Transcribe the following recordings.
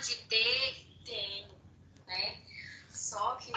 de ter? Tenho, né? Só que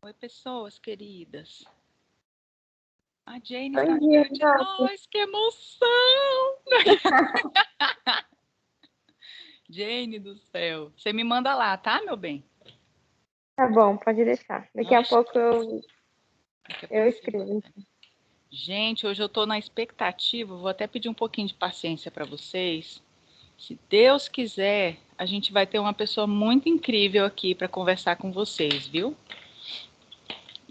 Oi, pessoas queridas. A Jane Bom está no dia, meio de Nath. nós, que emoção! Jane do céu. Você me manda lá, tá, meu bem? Tá bom, pode deixar. Daqui a Nós pouco daqui a eu pouco você escrevo. manda. Gente, hoje eu tô na expectativa, vou até pedir um pouquinho de paciência para vocês. Se Deus quiser, a gente vai ter uma pessoa muito incrível aqui para conversar com vocês, viu?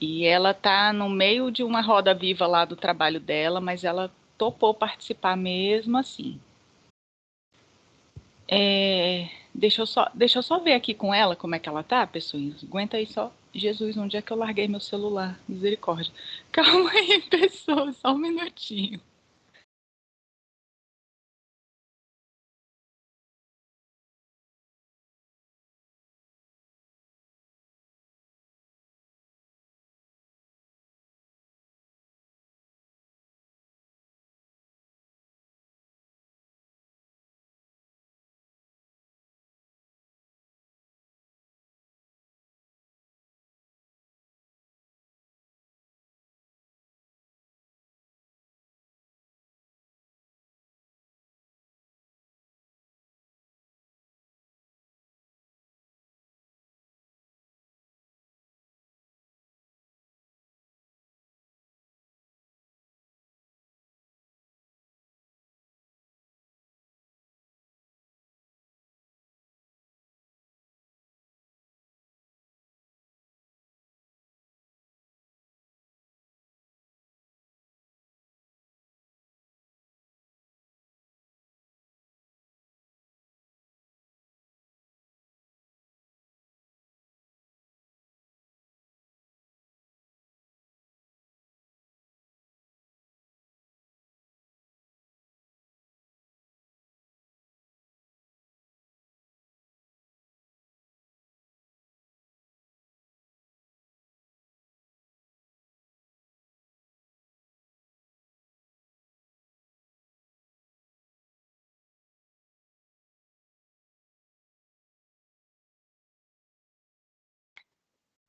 E ela tá no meio de uma roda viva lá do trabalho dela, mas ela topou participar mesmo assim. Deixa eu só ver aqui com ela como é que ela tá, pessoinhas. Aguenta aí só. Jesus, onde é que eu larguei meu celular? Misericórdia. Calma aí, pessoas, só um minutinho.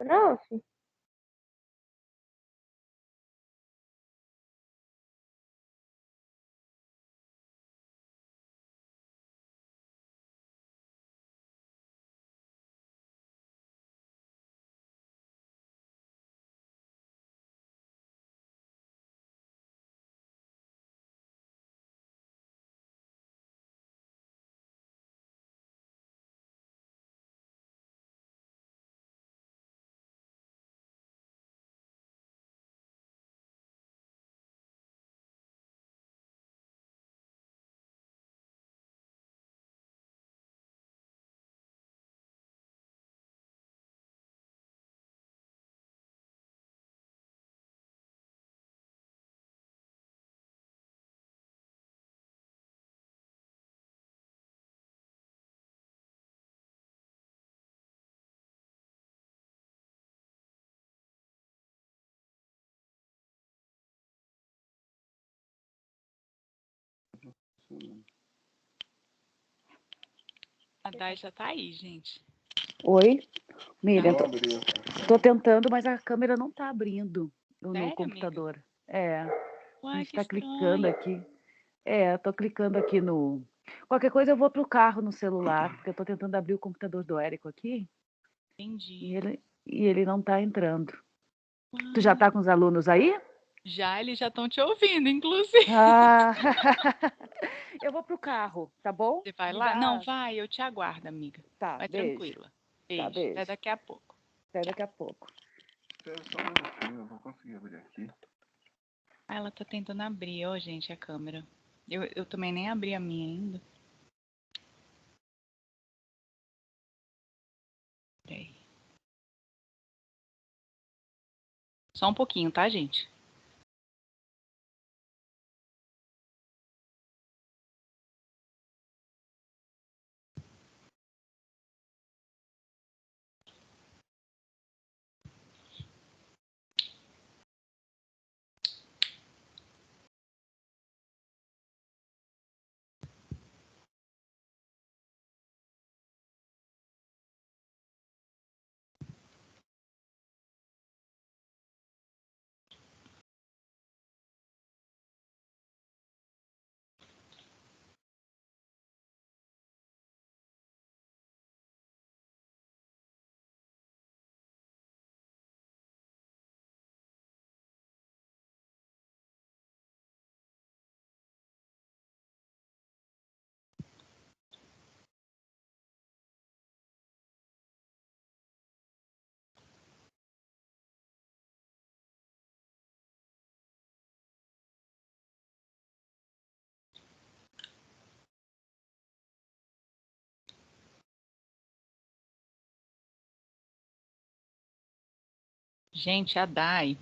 Prof, A Dai já tá aí, gente. Oi, Miriam, Tá. tô tentando, mas a câmera não tá abrindo no Sério, computador. É, a Uai, gente que tá clicando estranho. aqui. Tô clicando aqui no. Qualquer coisa eu vou pro carro no celular, porque eu tô tentando abrir o computador do Érico aqui Entendi. e ele não tá entrando. Tu já Uai. tá com os alunos aí? Já eles já estão te ouvindo, inclusive. Ah, eu vou pro carro, tá bom? Você vai Me lá? Não, dá. vai, eu te aguardo, amiga. Tá, Vai beijo. tranquila. Tá, Beijo. Até beijo. daqui a pouco. Até Tchau. daqui a pouco. Espera só um minutinho, eu vou conseguir abrir aqui. Ah, ela tá tentando abrir, ó, gente, a câmera. Eu também nem abri a minha ainda. Peraí. Só um pouquinho, tá, gente? Gente, a Dai,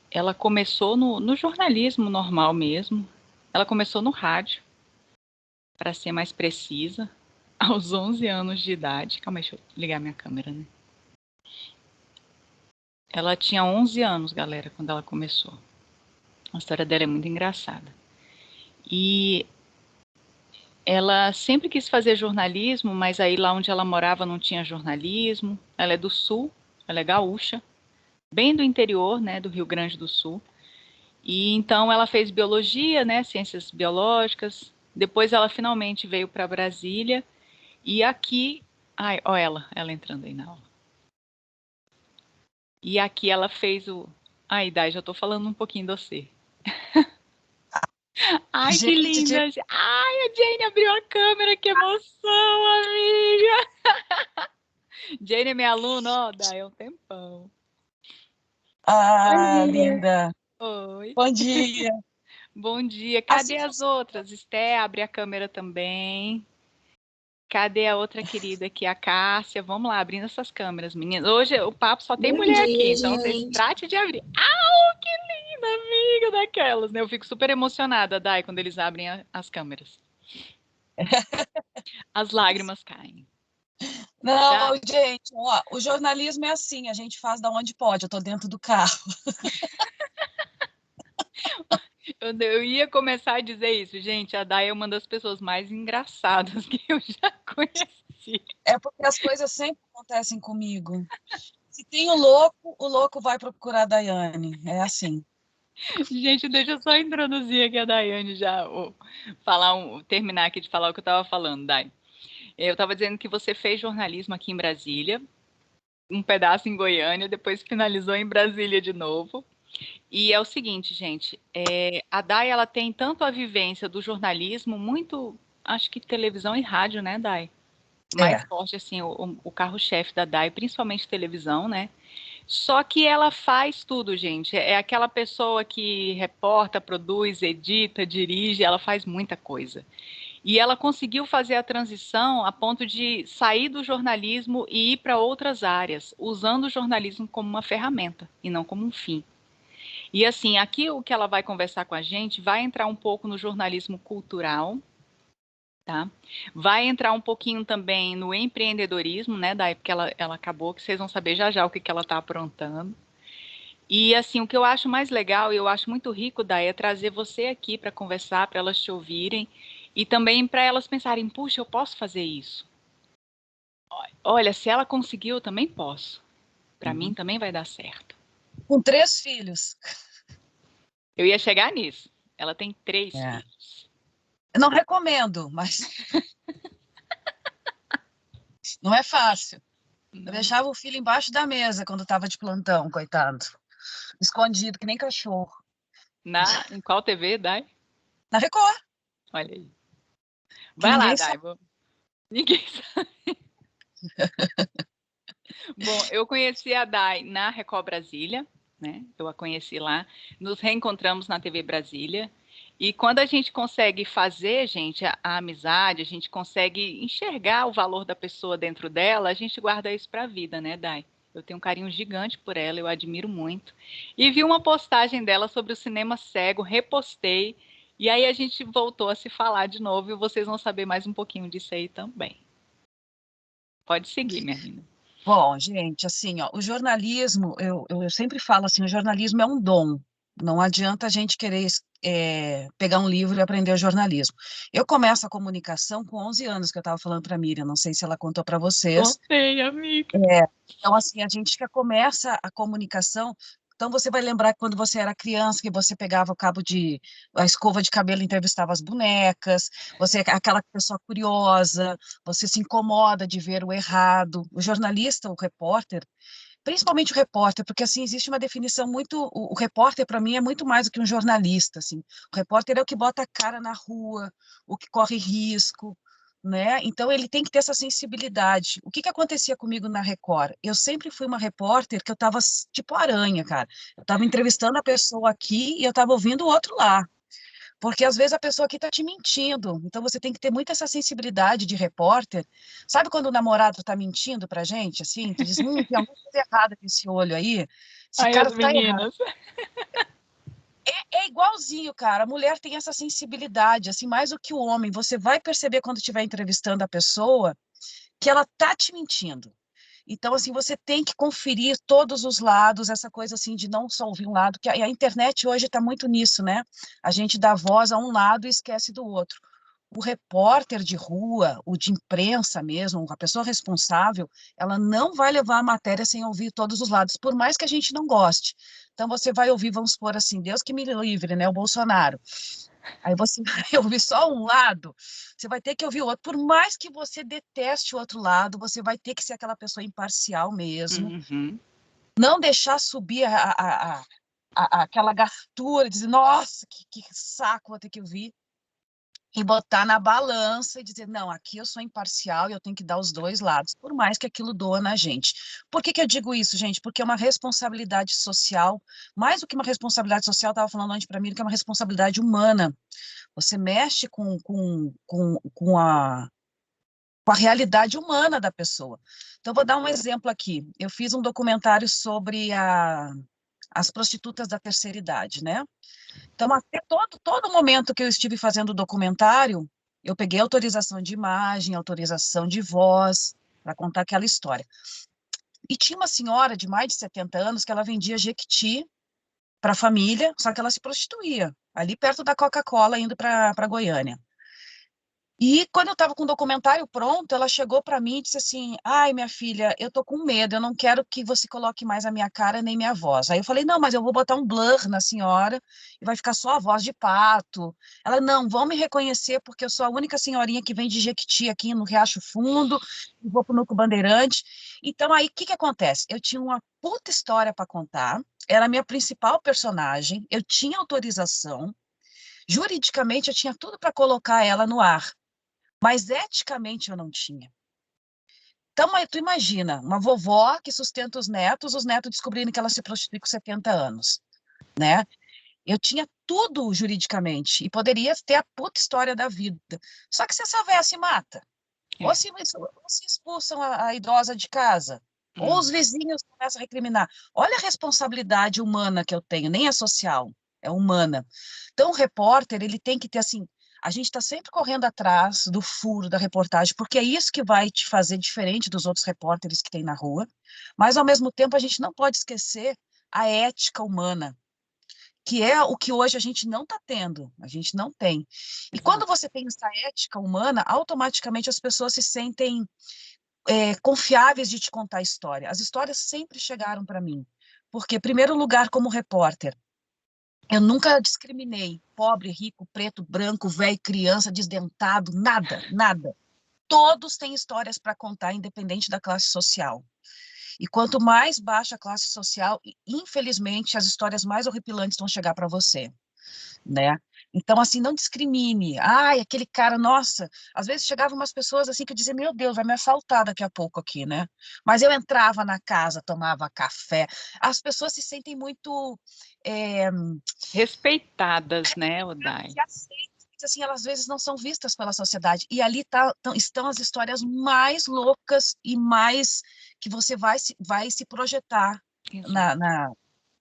ela começou no jornalismo normal mesmo. Ela começou no rádio, para ser mais precisa, aos 11 anos de idade. Calma aí, deixa eu ligar minha câmera, né? Ela tinha 11 anos, galera, quando ela começou. A história dela é muito engraçada. E ela sempre quis fazer jornalismo, mas aí lá onde ela morava não tinha jornalismo. Ela é do Sul, ela é gaúcha, bem do interior, né, do Rio Grande do Sul. E então ela fez biologia, né, ciências biológicas. Depois ela finalmente veio para Brasília e aqui, ai, ó ela entrando aí na aula. E aqui ela fez ai, Dai, já tô falando um pouquinho de você. Ai, que linda! Ai, a Jane abriu a câmera, que emoção, amiga! Jane é minha aluna, ó, Dai, há um tempão. Bom dia. Linda. Oi. Bom dia. Bom dia. Cadê as outras? Esté, abre a câmera também. Cadê a outra querida aqui, a Cássia? Vamos lá, abrindo essas câmeras, meninas. Hoje o papo só tem mulher aqui, então vocês tratem de abrir. Que linda, amiga daquelas, né? Eu fico super emocionada, Dai, quando eles abrem as câmeras. As lágrimas caem. Não, gente, ó, o jornalismo é assim, a gente faz da onde pode, eu tô dentro do carro. Eu ia começar a dizer isso, gente. A Dai é uma das pessoas mais engraçadas que eu já conheci. É porque as coisas sempre acontecem comigo. Se tem o louco vai procurar a Daiane. É assim. Gente, deixa eu só introduzir aqui a Daiane já, terminar aqui de falar o que eu estava falando, Dai. Eu estava dizendo que você fez jornalismo aqui em Brasília, um pedaço em Goiânia, depois finalizou em Brasília de novo. E é o seguinte, gente, a Dai, ela tem tanto a vivência do jornalismo, muito, acho que televisão e rádio, né, Dai? Mais forte, assim, o carro-chefe da Dai, principalmente televisão, né? Só que ela faz tudo, gente. É aquela pessoa que reporta, produz, edita, dirige, ela faz muita coisa. E ela conseguiu fazer a transição a ponto de sair do jornalismo e ir para outras áreas, usando o jornalismo como uma ferramenta e não como um fim. E assim, aqui o que ela vai conversar com a gente vai entrar um pouco no jornalismo cultural, tá? Vai entrar um pouquinho também no empreendedorismo, né, Dai? Porque ela acabou, que vocês vão saber já já o que ela está aprontando. E assim, o que eu acho mais legal e eu acho muito rico, Dai, é trazer você aqui para conversar, para elas te ouvirem e também para elas pensarem, puxa, eu posso fazer isso. Olha, se ela conseguiu, eu também posso. Para mim também vai dar certo. Com 3 filhos. Eu ia chegar nisso. Ela tem 3 filhos. Eu não recomendo, mas não é fácil. Eu deixava o filho embaixo da mesa quando estava de plantão, coitado. Escondido, que nem cachorro. Em qual TV, Dai? Na Record. Olha aí. Vai lá, Dai. Ninguém sabe. Bom, eu conheci a Dai na Record Brasília, né? Eu a conheci lá. Nos reencontramos na TV Brasília. E quando a gente consegue fazer, gente, a amizade, a gente consegue enxergar o valor da pessoa dentro dela, a gente guarda isso para a vida, né, Dai? Eu tenho um carinho gigante por ela, eu admiro muito. E vi uma postagem dela sobre o cinema cego, repostei, e aí a gente voltou a se falar de novo e vocês vão saber mais um pouquinho disso aí também. Pode seguir, minha linda. Bom, gente, assim, ó, o jornalismo, eu sempre falo assim, o jornalismo é um dom. Não adianta a gente querer pegar um livro e aprender jornalismo. Eu começo a comunicação com 11 anos, que eu estava falando para a Miriam, não sei se ela contou para vocês. Contei, amiga. Então, assim, a gente que começa a comunicação. Então, você vai lembrar que quando você era criança, que você pegava a escova de cabelo e entrevistava as bonecas, você é aquela pessoa curiosa, você se incomoda de ver o errado. O jornalista, o repórter, principalmente o repórter, porque, assim, existe uma definição muito... O repórter, para mim, é muito mais do que um jornalista, assim. O repórter é o que bota a cara na rua, o que corre risco, né? Então, ele tem que ter essa sensibilidade. O que acontecia comigo na Record? Eu sempre fui uma repórter que eu estava tipo aranha, cara. Eu estava entrevistando a pessoa aqui e eu estava ouvindo o outro lá. Porque às vezes a pessoa aqui está te mentindo. Então você tem que ter muita essa sensibilidade de repórter. Sabe quando o namorado está mentindo pra gente, assim? Tu diz, tem alguma coisa errada com esse olho aí. Esse Aí cara as tá errado. meninas. É igualzinho, cara. A mulher tem essa sensibilidade, assim, mais do que o homem. Você vai perceber quando estiver entrevistando a pessoa que ela tá te mentindo. Então, assim, você tem que conferir todos os lados, essa coisa assim de não só ouvir um lado, que a internet hoje está muito nisso, né? A gente dá voz a um lado e esquece do outro. O repórter de rua, o de imprensa mesmo, a pessoa responsável, ela não vai levar a matéria sem ouvir todos os lados, por mais que a gente não goste. Então, você vai ouvir, vamos supor assim, Deus que me livre, né? O Bolsonaro. Aí você vai ouvir só um lado, você vai ter que ouvir o outro. Por mais que você deteste o outro lado, você vai ter que ser aquela pessoa imparcial mesmo. Uhum. Não deixar subir aquela gastura, dizer, nossa, que saco, vou ter que ouvir. E botar na balança e dizer, não, aqui eu sou imparcial e eu tenho que dar os dois lados, por mais que aquilo doa na gente. Por que que eu digo isso, gente? Porque é uma responsabilidade social, mais do que uma responsabilidade social, estava falando antes para mim, que é uma responsabilidade humana. Você mexe com a realidade humana da pessoa. Então, vou dar um exemplo aqui. Eu fiz um documentário sobre as prostitutas da terceira idade, né? Então, até todo momento que eu estive fazendo o documentário, eu peguei autorização de imagem, autorização de voz, para contar aquela história. E tinha uma senhora de mais de 70 anos que ela vendia Jequiti para a família, só que ela se prostituía, ali perto da Coca-Cola, indo para Goiânia. E quando eu estava com o documentário pronto, ela chegou para mim e disse assim, ai, minha filha, eu tô com medo, eu não quero que você coloque mais a minha cara nem minha voz. Aí eu falei, não, mas eu vou botar um blur na senhora e vai ficar só a voz de pato. Ela, não, vão me reconhecer porque eu sou a única senhorinha que vem de Jequiti aqui no Riacho Fundo e vou pro Nuco Bandeirante. Então aí, o que que acontece? Eu tinha uma puta história para contar, era a minha principal personagem, eu tinha autorização, juridicamente eu tinha tudo para colocar ela no ar. Mas eticamente eu não tinha. Então, tu imagina, uma vovó que sustenta os netos descobrindo que ela se prostitui com 70 anos, né? Eu tinha tudo juridicamente e poderia ter a puta história da vida. Só que se essa véia se mata, ou se expulsam a idosa de casa, ou os vizinhos começam a recriminar. Olha a responsabilidade humana que eu tenho, nem é social, é humana. Então, o repórter, ele tem que ter, assim, a gente está sempre correndo atrás do furo da reportagem, porque é isso que vai te fazer diferente dos outros repórteres que tem na rua, mas, ao mesmo tempo, a gente não pode esquecer a ética humana, que é o que hoje a gente não está tendo, a gente não tem. E quando você tem essa ética humana, automaticamente as pessoas se sentem confiáveis de te contar a história. As histórias sempre chegaram para mim, porque, em primeiro lugar, como repórter, eu nunca discriminei pobre, rico, preto, branco, velho, criança, desdentado, nada, nada. Todos têm histórias para contar, independente da classe social. E quanto mais baixa a classe social, infelizmente, as histórias mais horripilantes vão chegar para você, né? Então, assim, não discrimine. Ai, aquele cara, nossa, às vezes chegavam umas pessoas assim que diziam, meu Deus, vai me assaltar daqui a pouco aqui, né? Mas eu entrava na casa, tomava café. As pessoas se sentem muito Respeitadas, né, Odai? se aceitam, assim, elas às vezes não são vistas pela sociedade. E ali estão as histórias mais loucas e mais que você vai se projetar na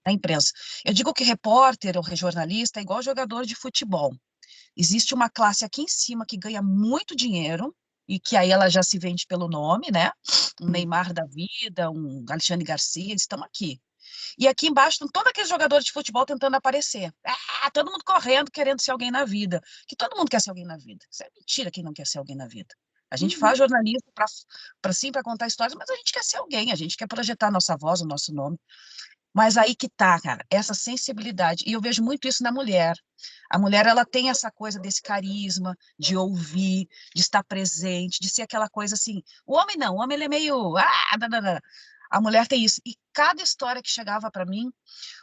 imprensa. Eu digo que repórter ou jornalista é igual jogador de futebol. Existe uma classe aqui em cima que ganha muito dinheiro, e que aí ela já se vende pelo nome, né? Um Neymar da vida, um Alexandre Garcia, eles estão aqui. E aqui embaixo estão todos aqueles jogadores de futebol tentando aparecer. Todo mundo correndo, querendo ser alguém na vida. Que todo mundo quer ser alguém na vida. Isso é mentira, quem não quer ser alguém na vida. A gente faz jornalismo para contar histórias, mas a gente quer ser alguém, a gente quer projetar a nossa voz, o nosso nome. Mas aí que tá, cara, essa sensibilidade. E eu vejo muito isso na mulher. A mulher, ela tem essa coisa desse carisma, de ouvir, de estar presente, de ser aquela coisa assim. O homem não, o homem ele é meio... A mulher tem isso. E cada história que chegava para mim...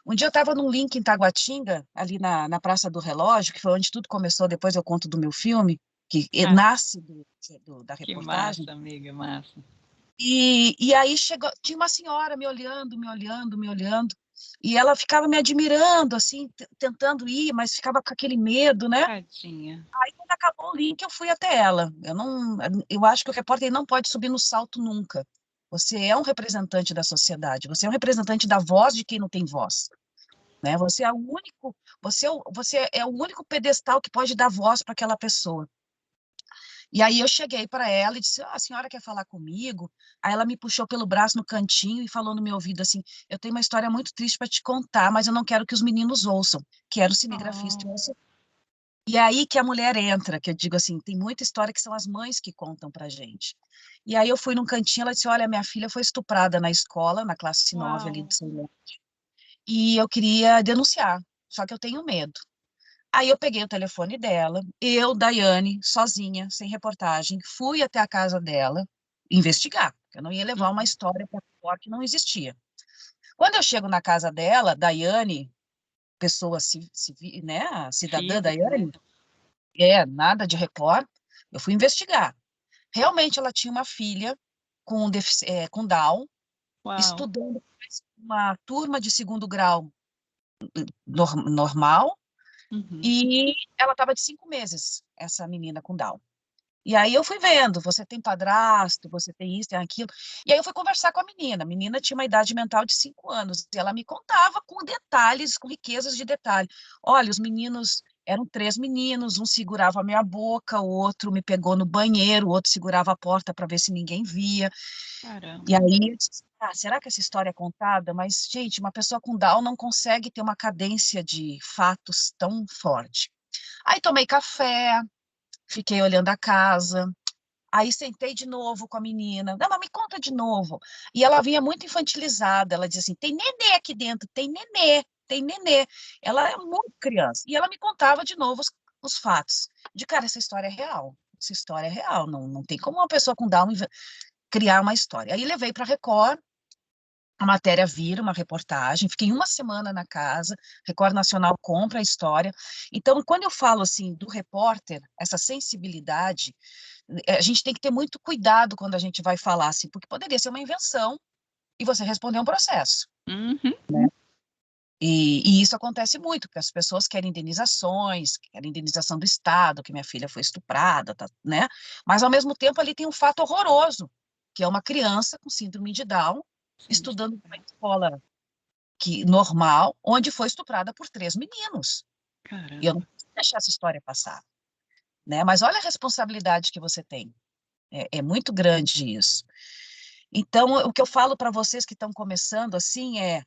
Um dia eu estava num link em Taguatinga, ali na Praça do Relógio, que foi onde tudo começou, depois eu conto do meu filme, que nasce da reportagem. Que massa, amiga, massa. E aí chegou, tinha uma senhora me olhando, E ela ficava me admirando, assim, tentando ir, mas ficava com aquele medo, né? Tadinha. Aí, quando acabou o link, eu fui até ela. Eu acho que o repórter não pode subir no salto nunca. Você é um representante da sociedade, você é um representante da voz de quem não tem voz, né? Você é o único pedestal que pode dar voz para aquela pessoa. E aí eu cheguei para ela e disse: a senhora quer falar comigo? Aí ela me puxou pelo braço no cantinho e falou no meu ouvido assim: eu tenho uma história muito triste para te contar, mas eu não quero que os meninos ouçam, que era o cinegrafista. Oh. E é aí que a mulher entra, que eu digo assim, tem muita história que são as mães que contam pra gente. E aí eu fui num cantinho, ela disse: olha, minha filha foi estuprada na escola, na classe 9 ali Uau. do Ceilândia, e eu queria denunciar, só que eu tenho medo. Aí eu peguei o telefone dela, eu, Daiane, sozinha, sem reportagem, fui até a casa dela investigar. Eu não ia levar uma história para fora que não existia. Quando eu chego na casa dela, Daiane, pessoa, né, a cidadã Física, né? Daiane, nada de Record, eu fui investigar. Realmente ela tinha uma filha com Down, Uau. estudando uma turma de segundo grau normal, Uhum. e ela estava de 5 meses, essa menina com Down. E aí eu fui vendo, você tem padrasto, você tem isso, tem aquilo. E aí eu fui conversar com a menina. A menina tinha uma idade mental de 5 anos. E ela me contava com detalhes, com riquezas de detalhe. Olha, os meninos, eram 3 meninos, um segurava a minha boca, o outro me pegou no banheiro, o outro segurava a porta para ver se ninguém via. E Caramba. aí eu disse: será que essa história é contada? Mas, gente, uma pessoa com Down não consegue ter uma cadência de fatos tão forte. Aí tomei café, fiquei olhando a casa. Aí sentei de novo com a menina. Não, mas me conta de novo. E ela vinha muito infantilizada. Ela dizia assim: tem nenê aqui dentro, tem nenê, tem nenê. Ela é muito criança. E ela me contava de novo os fatos. De cara, essa história é real. Essa história é real. Não, não tem como uma pessoa com Down criar uma história. Aí levei para a Record. A matéria vira uma reportagem, fiquei uma semana na casa, Record Nacional compra a história. Então, quando eu falo assim do repórter, essa sensibilidade, a gente tem que ter muito cuidado quando a gente vai falar assim, porque poderia ser uma invenção e você responder um processo. Uhum. E isso acontece muito, porque as pessoas querem indenizações, querem indenização do Estado, que minha filha foi estuprada, tá, né? Mas, ao mesmo tempo, ali tem um fato horroroso, que é uma criança com síndrome de Down, Sim. estudando em uma escola normal, onde foi estuprada por 3 meninos. E eu não Caramba. posso deixar essa história passar, né? Mas olha a responsabilidade que você tem. É muito grande isso. Então, o que eu falo para vocês que estão começando assim é: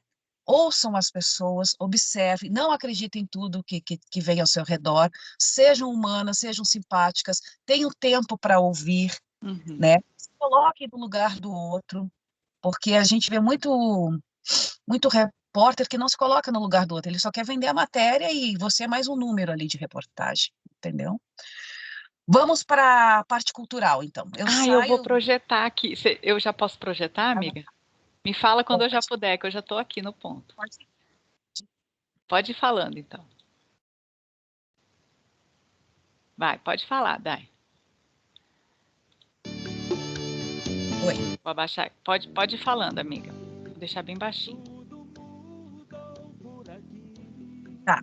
ouçam as pessoas, observem, não acreditem em tudo que vem ao seu redor, sejam humanas, sejam simpáticas, tenham tempo para ouvir, Uhum. né? Se coloquem no lugar do outro, porque a gente vê muito repórter que não se coloca no lugar do outro, ele só quer vender a matéria e você é mais um número ali de reportagem, entendeu? Vamos para a parte cultural, então. Eu Ah, eu vou saio. projetar aqui. Eu já posso projetar, amiga? Me fala quando eu já puder, que eu já estou aqui no ponto. Pode ir falando, então. Vai, pode falar, Dai. Oi. Vou abaixar. Pode ir falando, amiga. Vou deixar bem baixinho. Tá.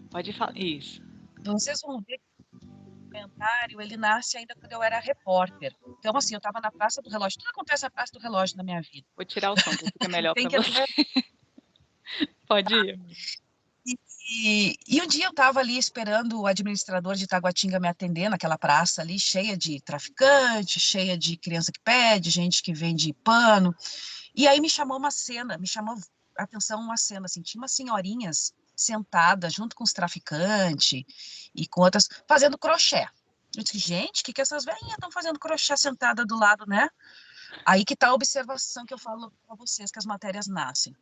Pode falar. Isso. Vocês vão ver que o comentário, ele nasce ainda quando eu era repórter. Então, assim, eu estava na Praça do Relógio. Tudo acontece na Praça do Relógio na minha vida. Vou tirar o som, que fica melhor Tem para que você. Pode ir. E um dia eu estava ali esperando o administrador de Taguatinga me atender naquela praça ali, cheia de traficante, cheia de criança que pede, gente que vende pano. E aí me chamou a atenção uma cena, assim, tinha umas senhorinhas sentadas junto com os traficantes e com outras, fazendo crochê. Eu disse: gente, o que essas velhinhas estão fazendo crochê sentada do lado, né? Aí que tá a observação que eu falo para vocês, que as matérias nascem.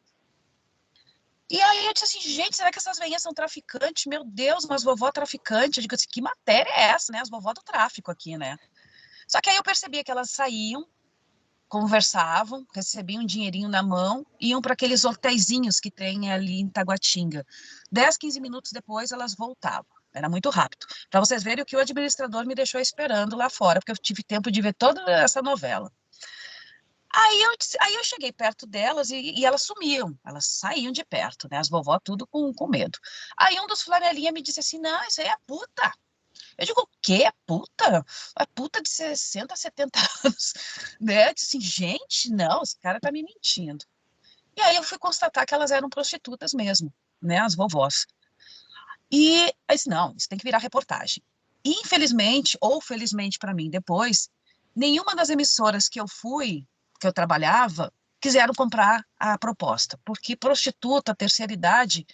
E aí eu disse assim: gente, será que essas velhinhas são traficantes? Meu Deus, mas vovó traficante. Eu digo assim: que matéria é essa, né? As vovó do tráfico aqui, né? Só que aí eu percebia que elas saíam, conversavam, recebiam um dinheirinho na mão, iam para aqueles hotéisinhos que tem ali em Taguatinga. 10, 15 minutos depois, elas voltavam. Era muito rápido. Para vocês verem o que o administrador me deixou esperando lá fora, porque eu tive tempo de ver toda essa novela. Aí eu cheguei perto delas e elas sumiam, elas saíam de perto, né? As vovó tudo com medo. Aí um dos flanelinha me disse assim, não, isso aí é puta. Eu digo, o quê? É puta? É puta de 60, 70 anos, né? Eu disse assim, gente, não, esse cara tá me mentindo. E aí eu fui constatar que elas eram prostitutas mesmo, né? As vovós. E aí disse, não, isso tem que virar reportagem. Infelizmente, ou felizmente para mim depois, nenhuma das emissoras que eu fui, que eu trabalhava, quiseram comprar a proposta, porque prostituta, terceira idade,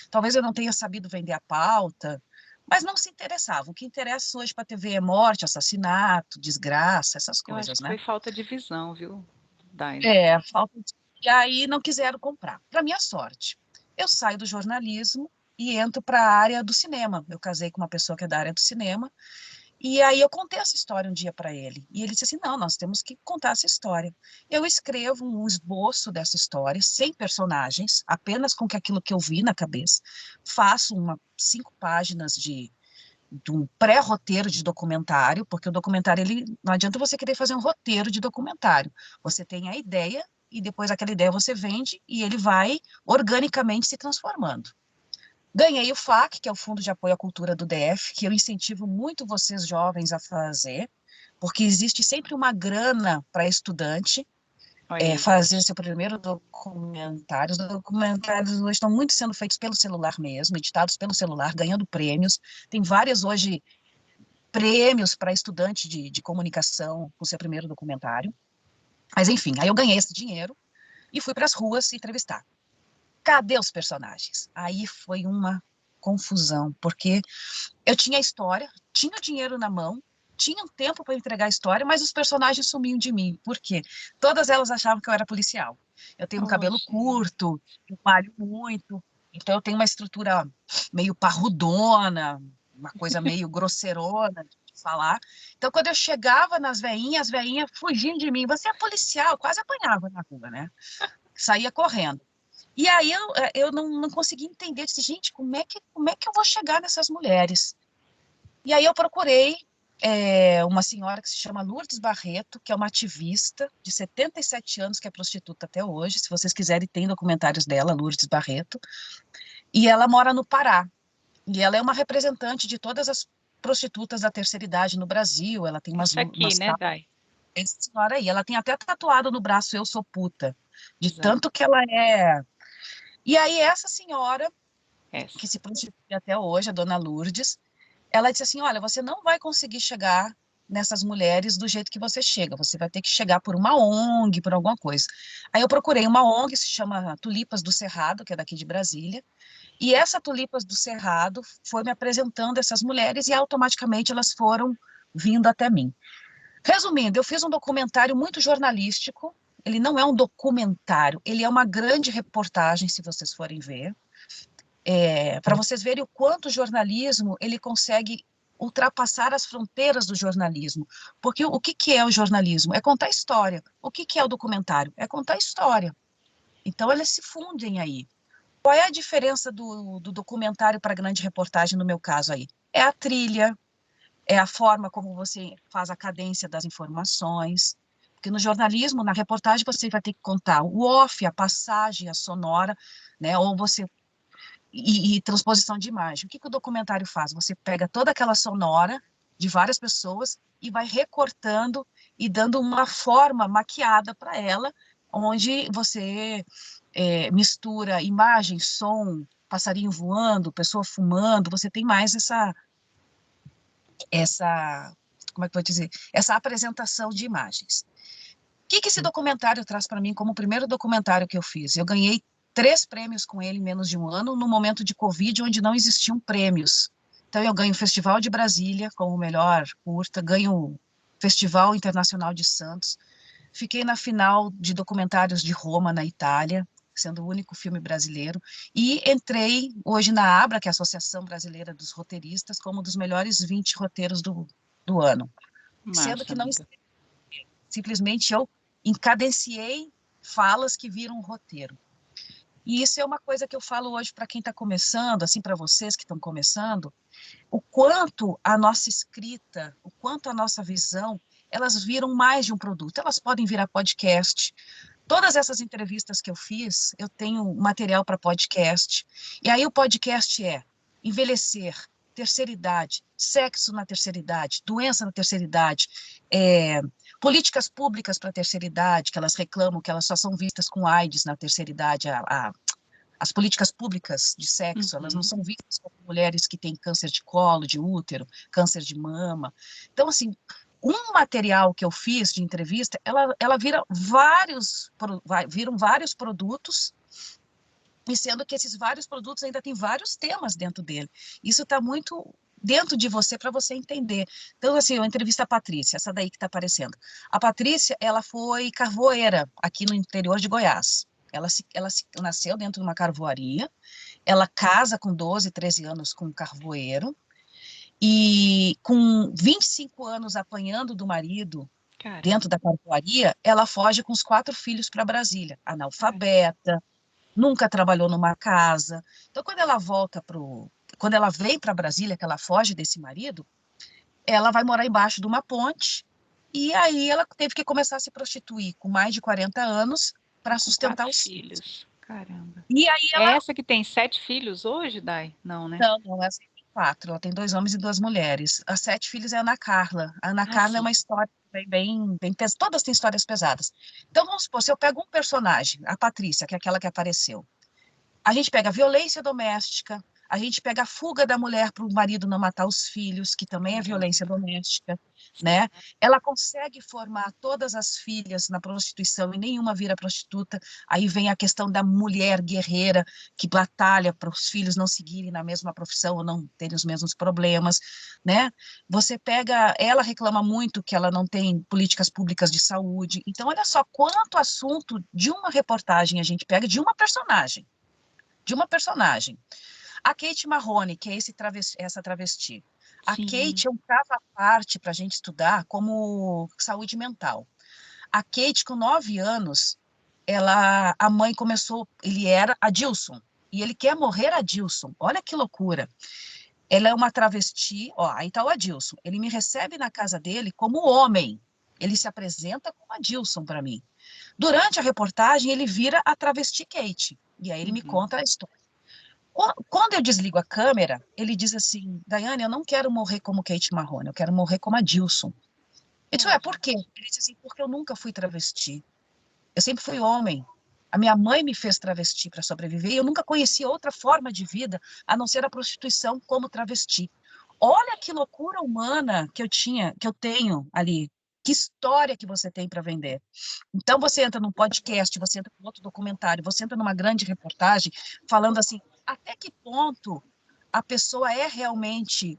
talvez eu não tenha sabido vender a pauta, mas não se interessavam. O que interessa hoje para a TV é morte, assassinato, desgraça, essas Eu acho coisas, que né? foi falta de visão, viu, Dai? É, falta de... E aí não quiseram comprar. Para minha sorte, eu saio do jornalismo e entro para a área do cinema. Eu casei com uma pessoa que é da área do cinema, e aí eu contei essa história um dia para ele. E ele disse assim: não, nós temos que contar essa história. Eu escrevo um esboço dessa história, sem personagens, apenas com aquilo que eu vi na cabeça. Faço 5 páginas de um pré-roteiro de documentário, porque o documentário, não adianta você querer fazer um roteiro de documentário. Você tem a ideia e depois aquela ideia você vende e ele vai organicamente se transformando. Ganhei o FAC, que é o Fundo de Apoio à Cultura do DF, que eu incentivo muito vocês jovens a fazer, porque existe sempre uma grana para estudante Olha, fazer seu primeiro documentário. Os documentários hoje estão muito sendo feitos pelo celular mesmo, editados pelo celular, ganhando prêmios. Tem várias hoje prêmios para estudante de comunicação com seu primeiro documentário. Mas enfim, aí eu ganhei esse dinheiro e fui para as ruas entrevistar. Cadê os personagens? Aí foi uma confusão, porque eu tinha a história, tinha o dinheiro na mão, tinha um tempo para entregar a história, mas os personagens sumiam de mim. Por quê? Todas elas achavam que eu era policial. Eu tenho um cabelo oxe, curto, eu malho muito, então eu tenho uma estrutura meio parrudona, uma coisa meio grosseirona de falar. Então, quando eu chegava nas veinhas, as veinhas fugiam de mim. Você é policial, eu quase apanhava na rua, né? Saía correndo. E aí eu não conseguia entender, eu disse, gente, como é que eu vou chegar nessas mulheres? E aí eu procurei uma senhora que se chama Lourdes Barreto, que é uma ativista de 77 anos, que é prostituta até hoje. Se vocês quiserem, tem documentários dela, Lourdes Barreto. E ela mora no Pará. E ela é uma representante de todas as prostitutas da terceira idade no Brasil. Ela tem isso aqui, né, Dai? essa senhora aí, ela tem até tatuado no braço Eu Sou Puta, de Exato, tanto que ela é. E aí essa senhora, essa. que se prostitui até hoje, a dona Lourdes, ela disse assim, olha, você não vai conseguir chegar nessas mulheres do jeito que você chega, você vai ter que chegar por uma ONG, por alguma coisa. Aí eu procurei uma ONG, se chama Tulipas do Cerrado, que é daqui de Brasília, e essa Tulipas do Cerrado foi me apresentando essas mulheres e automaticamente elas foram vindo até mim. Resumindo, eu fiz um documentário muito jornalístico, ele não é um documentário, ele é uma grande reportagem, se vocês forem ver, para vocês verem o quanto o jornalismo ele consegue ultrapassar as fronteiras do jornalismo. Porque o que é o jornalismo? É contar história. O que é o documentário? É contar história. Então, elas se fundem aí. Qual é a diferença do documentário para a grande reportagem, no meu caso aí? É a trilha, é a forma como você faz a cadência das informações. Porque no jornalismo, na reportagem, você vai ter que contar o off, a passagem, a sonora, né? Ou você e transposição de imagem. O que o documentário faz? Você pega toda aquela sonora de várias pessoas e vai recortando e dando uma forma maquiada para ela, onde você mistura imagem, som, passarinho voando, pessoa fumando, você tem mais como é que eu vou dizer? Essa apresentação de imagens. O que esse documentário traz para mim como o primeiro documentário que eu fiz? Eu ganhei 3 prêmios com ele em menos de um ano, no momento de Covid, onde não existiam prêmios. Então, eu ganho o Festival de Brasília como melhor curta, ganho o Festival Internacional de Santos, fiquei na final de documentários de Roma, na Itália, sendo o único filme brasileiro, e entrei hoje na ABRA, que é a Associação Brasileira dos Roteiristas, como um dos melhores 20 roteiros do ano. Sendo Massa, que não amiga. simplesmente eu encadenciei falas que viram um roteiro. E isso é uma coisa que eu falo hoje para quem está começando, assim, para vocês que estão começando, o quanto a nossa escrita, o quanto a nossa visão, elas viram mais de um produto. Elas podem virar podcast. Todas essas entrevistas que eu fiz, eu tenho material para podcast. E aí o podcast é envelhecer, terceira idade, sexo na terceira idade, doença na terceira idade, políticas públicas para a terceira idade, que elas reclamam que elas só são vistas com AIDS na terceira idade, as políticas públicas de sexo, elas não são vistas como mulheres que têm câncer de colo, de útero, câncer de mama. Então, assim, um material que eu fiz de entrevista, ela viram vários produtos, e sendo que esses vários produtos ainda têm vários temas dentro dele. Isso está muito dentro de você para você entender. Então, assim, eu entrevisto a Patrícia, essa daí que está aparecendo. A Patrícia, ela foi carvoeira aqui no interior de Goiás. Ela nasceu dentro de uma carvoaria, ela casa com 12, 13 anos com um carvoeiro, e com 25 anos apanhando do marido dentro da carvoaria, ela foge com os 4 filhos para Brasília, analfabeta, nunca trabalhou numa casa. Então, quando ela vem para Brasília, que ela foge desse marido, ela vai morar embaixo de uma ponte, e aí ela teve que começar a se prostituir com mais de 40 anos para sustentar os filhos. Caramba. E aí É essa que tem 7 filhos hoje, Dai? Não, né? Não, essa tem 4. Ela tem 2 homens e 2 mulheres. As 7 filhos é a Ana Carla. A Ana Carla é uma história bem pesada. Todas têm histórias pesadas. Então, vamos supor, se eu pego um personagem, a Patrícia, que é aquela que apareceu, a gente pega a violência doméstica, a gente pega a fuga da mulher para o marido não matar os filhos, que também é violência doméstica, né? Ela consegue formar todas as filhas na prostituição e nenhuma vira prostituta. Aí vem a questão da mulher guerreira que batalha para os filhos não seguirem na mesma profissão ou não terem os mesmos problemas, né? Você pega, ela reclama muito que ela não tem políticas públicas de saúde. Então, olha só quanto assunto de uma reportagem a gente pega de uma personagem. A Kate Marrone, que é essa travesti. A Kate é um caso à parte para a gente estudar como saúde mental. A Kate, com 9 anos, a mãe começou, ele era Adilson, e ele quer morrer Adilson. Olha que loucura. Ela é uma travesti, ó, aí está o Adilson. Ele me recebe na casa dele como homem. Ele se apresenta como Adilson para mim. Durante a reportagem, ele vira a travesti Kate. E aí ele me conta a história. Quando eu desligo a câmera, ele diz assim, Daiane, eu não quero morrer como Kate Marrone, eu quero morrer como Adilson. Eu disse, por quê? Ele disse assim, porque eu nunca fui travesti. Eu sempre fui homem. A minha mãe me fez travesti para sobreviver e eu nunca conheci outra forma de vida a não ser a prostituição como travesti. Olha que loucura humana que eu tenho ali. Que história que você tem para vender. Então, você entra num podcast, você entra num outro documentário, você entra numa grande reportagem, falando assim, até que ponto a pessoa é realmente,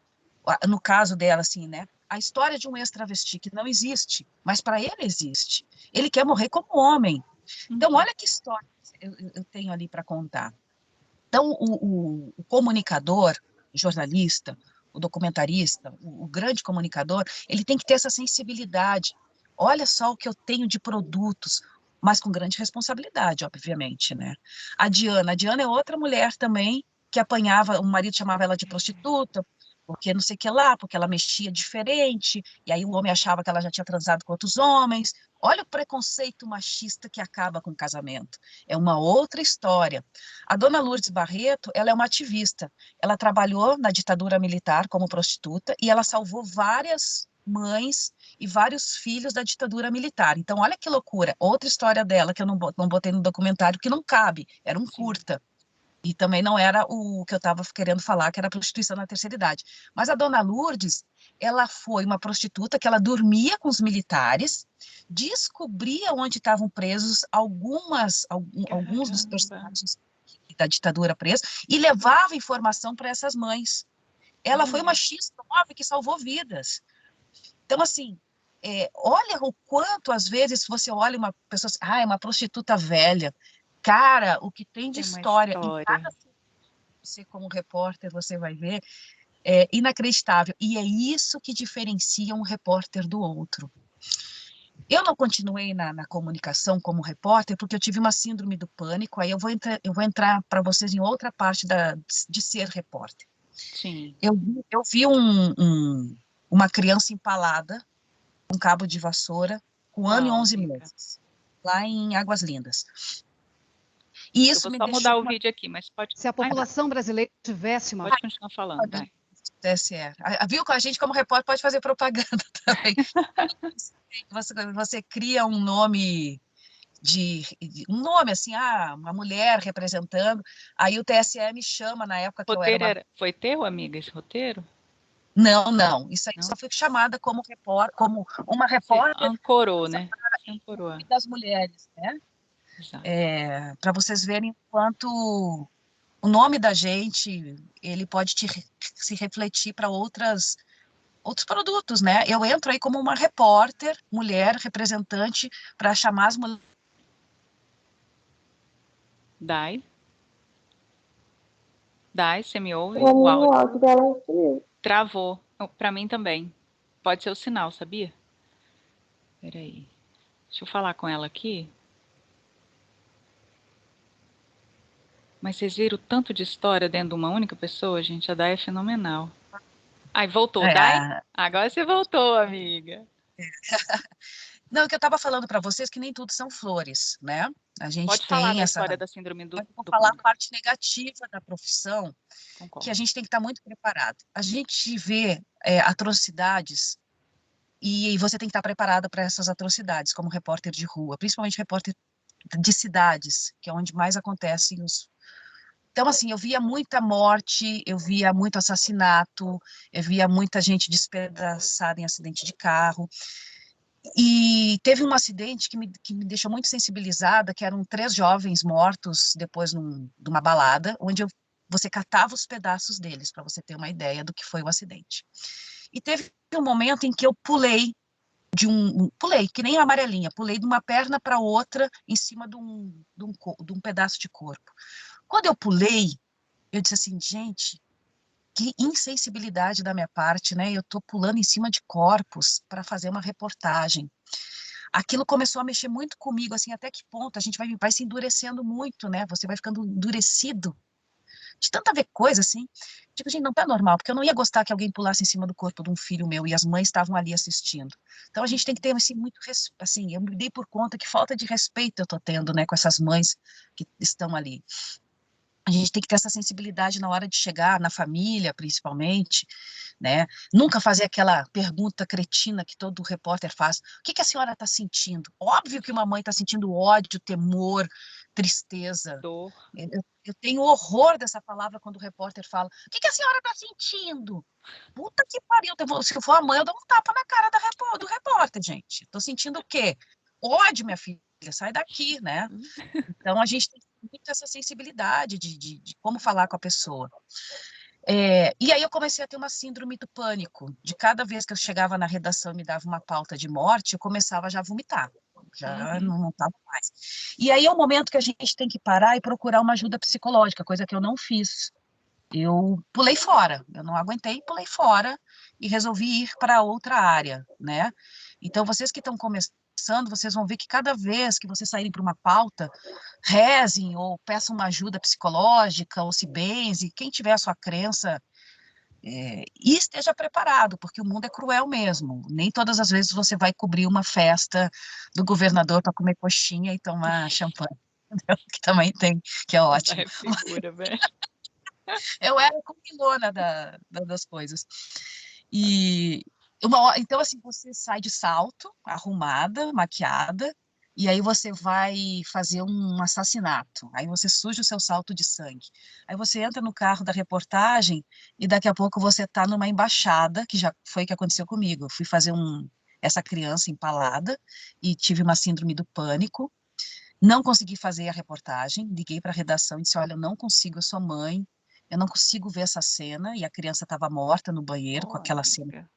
no caso dela, assim, né? A história de um ex-travesti que não existe, mas para ele existe. Ele quer morrer como homem. Então, olha que história eu tenho ali para contar. Então, o comunicador, o jornalista, o documentarista, o grande comunicador, ele tem que ter essa sensibilidade. Olha só o que eu tenho de produtos, mas com grande responsabilidade, obviamente, né? A Diana é outra mulher também que apanhava, o marido chamava ela de prostituta, porque não sei o que lá, porque ela mexia diferente, e aí o homem achava que ela já tinha transado com outros homens. Olha o preconceito machista que acaba com o casamento. É uma outra história. A dona Lourdes Barreto, ela é uma ativista. Ela trabalhou na ditadura militar como prostituta e ela salvou várias mães e vários filhos da ditadura militar. Então, olha que loucura. Outra história dela que eu não botei no documentário, que não cabe. Era um curta. E também não era o que eu estava querendo falar, que era a prostituição na terceira idade. Mas a dona Lourdes, ela foi uma prostituta que ela dormia com os militares, descobria onde estavam presos alguns dos personagens da ditadura presos e levava informação para essas mães. Ela foi uma X9 que salvou vidas. Então, assim, olha o quanto, às vezes, você olha uma pessoa assim, é uma prostituta velha. Cara, o que tem de história em cada você como repórter, você vai ver, é inacreditável. E é isso que diferencia um repórter do outro. Eu não continuei na comunicação como repórter porque eu tive uma síndrome do pânico, aí eu vou entrar para vocês em outra parte de ser repórter. Sim. Eu vi uma criança empalada um cabo de vassoura com 1 ano e Uau, 11 amiga. meses, lá em Águas Lindas. E Eu isso vou me só deixou mudar o uma... vídeo aqui, mas pode. Se a Ai, população brasileira tivesse uma pode continuar falando, Dai. TSE. Viu que a gente, como repórter, pode fazer propaganda também. Você cria um nome um nome assim, uma mulher representando, aí o TSE me chama na época que eu era uma... Foi teu, amiga, esse roteiro? Não, isso aí Não? só fui chamada como uma Você repórter ancorou, né? Você ancorou. das mulheres, né? Exato. Para vocês verem quanto o nome da gente, ele pode se refletir para outros produtos, né? Eu entro aí como uma repórter, mulher, representante, para chamar as mulheres. Dai, você me ouve? Pra mim, O o áudio áudio dela sumiu. travou. Para mim também. Pode ser o sinal, sabia? Peraí. Deixa eu falar com ela aqui. Mas vocês viram o tanto de história dentro de uma única pessoa, gente? A Dai é fenomenal. Ai, voltou. Dai? Agora você voltou, amiga. Não, o que eu estava falando para vocês que nem tudo são flores, né? A gente Pode falar tem da essa... história da síndrome do Eu vou pânico. falar a parte negativa da profissão, que Concordo. a gente tem que estar muito preparado. A gente vê atrocidades e você tem que estar preparada para essas atrocidades, como repórter de rua, principalmente repórter de cidades, que é onde mais acontecem os... Então, assim, eu via muita morte, eu via muito assassinato, eu via muita gente despedaçada em acidente de carro. E teve um acidente que me deixou muito sensibilizada, que eram 3 jovens mortos depois de uma balada, onde você catava os pedaços deles, para você ter uma ideia do que foi o acidente. E teve um momento em que eu pulei, pulei, que nem a amarelinha, pulei de uma perna para outra em cima de um pedaço de corpo. Quando eu pulei, eu disse assim, gente, que insensibilidade da minha parte, né? Eu tô pulando em cima de corpos para fazer uma reportagem. Aquilo começou a mexer muito comigo, assim, até que ponto a gente vai se endurecendo muito, né? Você vai ficando endurecido de tanta ver coisa, assim. Tipo, gente, não tá normal, porque eu não ia gostar que alguém pulasse em cima do corpo de um filho meu e as mães estavam ali assistindo. Então a gente tem que ter, assim, muito, assim, eu me dei por conta que falta de respeito eu tô tendo, né, com essas mães que estão ali. A gente tem que ter essa sensibilidade na hora de chegar, na família, principalmente, né? Nunca fazer aquela pergunta cretina que todo repórter faz. O que a senhora está sentindo? Óbvio que uma mãe está sentindo ódio, temor, tristeza. Dor. Eu tenho horror dessa palavra quando o repórter fala. O que a senhora está sentindo? Puta que pariu. Se eu for a mãe, eu dou um tapa na cara do repórter, gente. Estou sentindo o quê? Ódio, minha filha. Sai daqui, né? Então, a gente tem muito essa sensibilidade de como falar com a pessoa. E aí eu comecei a ter uma síndrome do pânico. De cada vez que eu chegava na redação e me dava uma pauta de morte, eu começava já a vomitar. Já não estava mais. E aí é o momento que a gente tem que parar e procurar uma ajuda psicológica, coisa que eu não fiz. Eu pulei fora, eu não aguentei, pulei fora e resolvi ir para outra área, né? Então, vocês que estão começando, vocês vão ver que cada vez que vocês saírem para uma pauta, rezem ou peçam uma ajuda psicológica ou se benze, quem tiver a sua crença, e esteja preparado, porque o mundo é cruel mesmo. Nem todas as vezes você vai cobrir uma festa do governador para comer coxinha e tomar champanhe, que também tem, que é ótimo. É figura, velho. Eu era comilona das coisas. Então, assim, você sai de salto, arrumada, maquiada, e aí você vai fazer um assassinato. Aí você suja o seu salto de sangue. Aí você entra no carro da reportagem e daqui a pouco você está numa embaixada, que já foi o que aconteceu comigo. Eu fui fazer essa criança empalada e tive uma síndrome do pânico. Não consegui fazer a reportagem, liguei para a redação e disse, olha, eu não consigo, eu sou mãe, eu não consigo ver essa cena, e a criança estava morta no banheiro com aquela cena.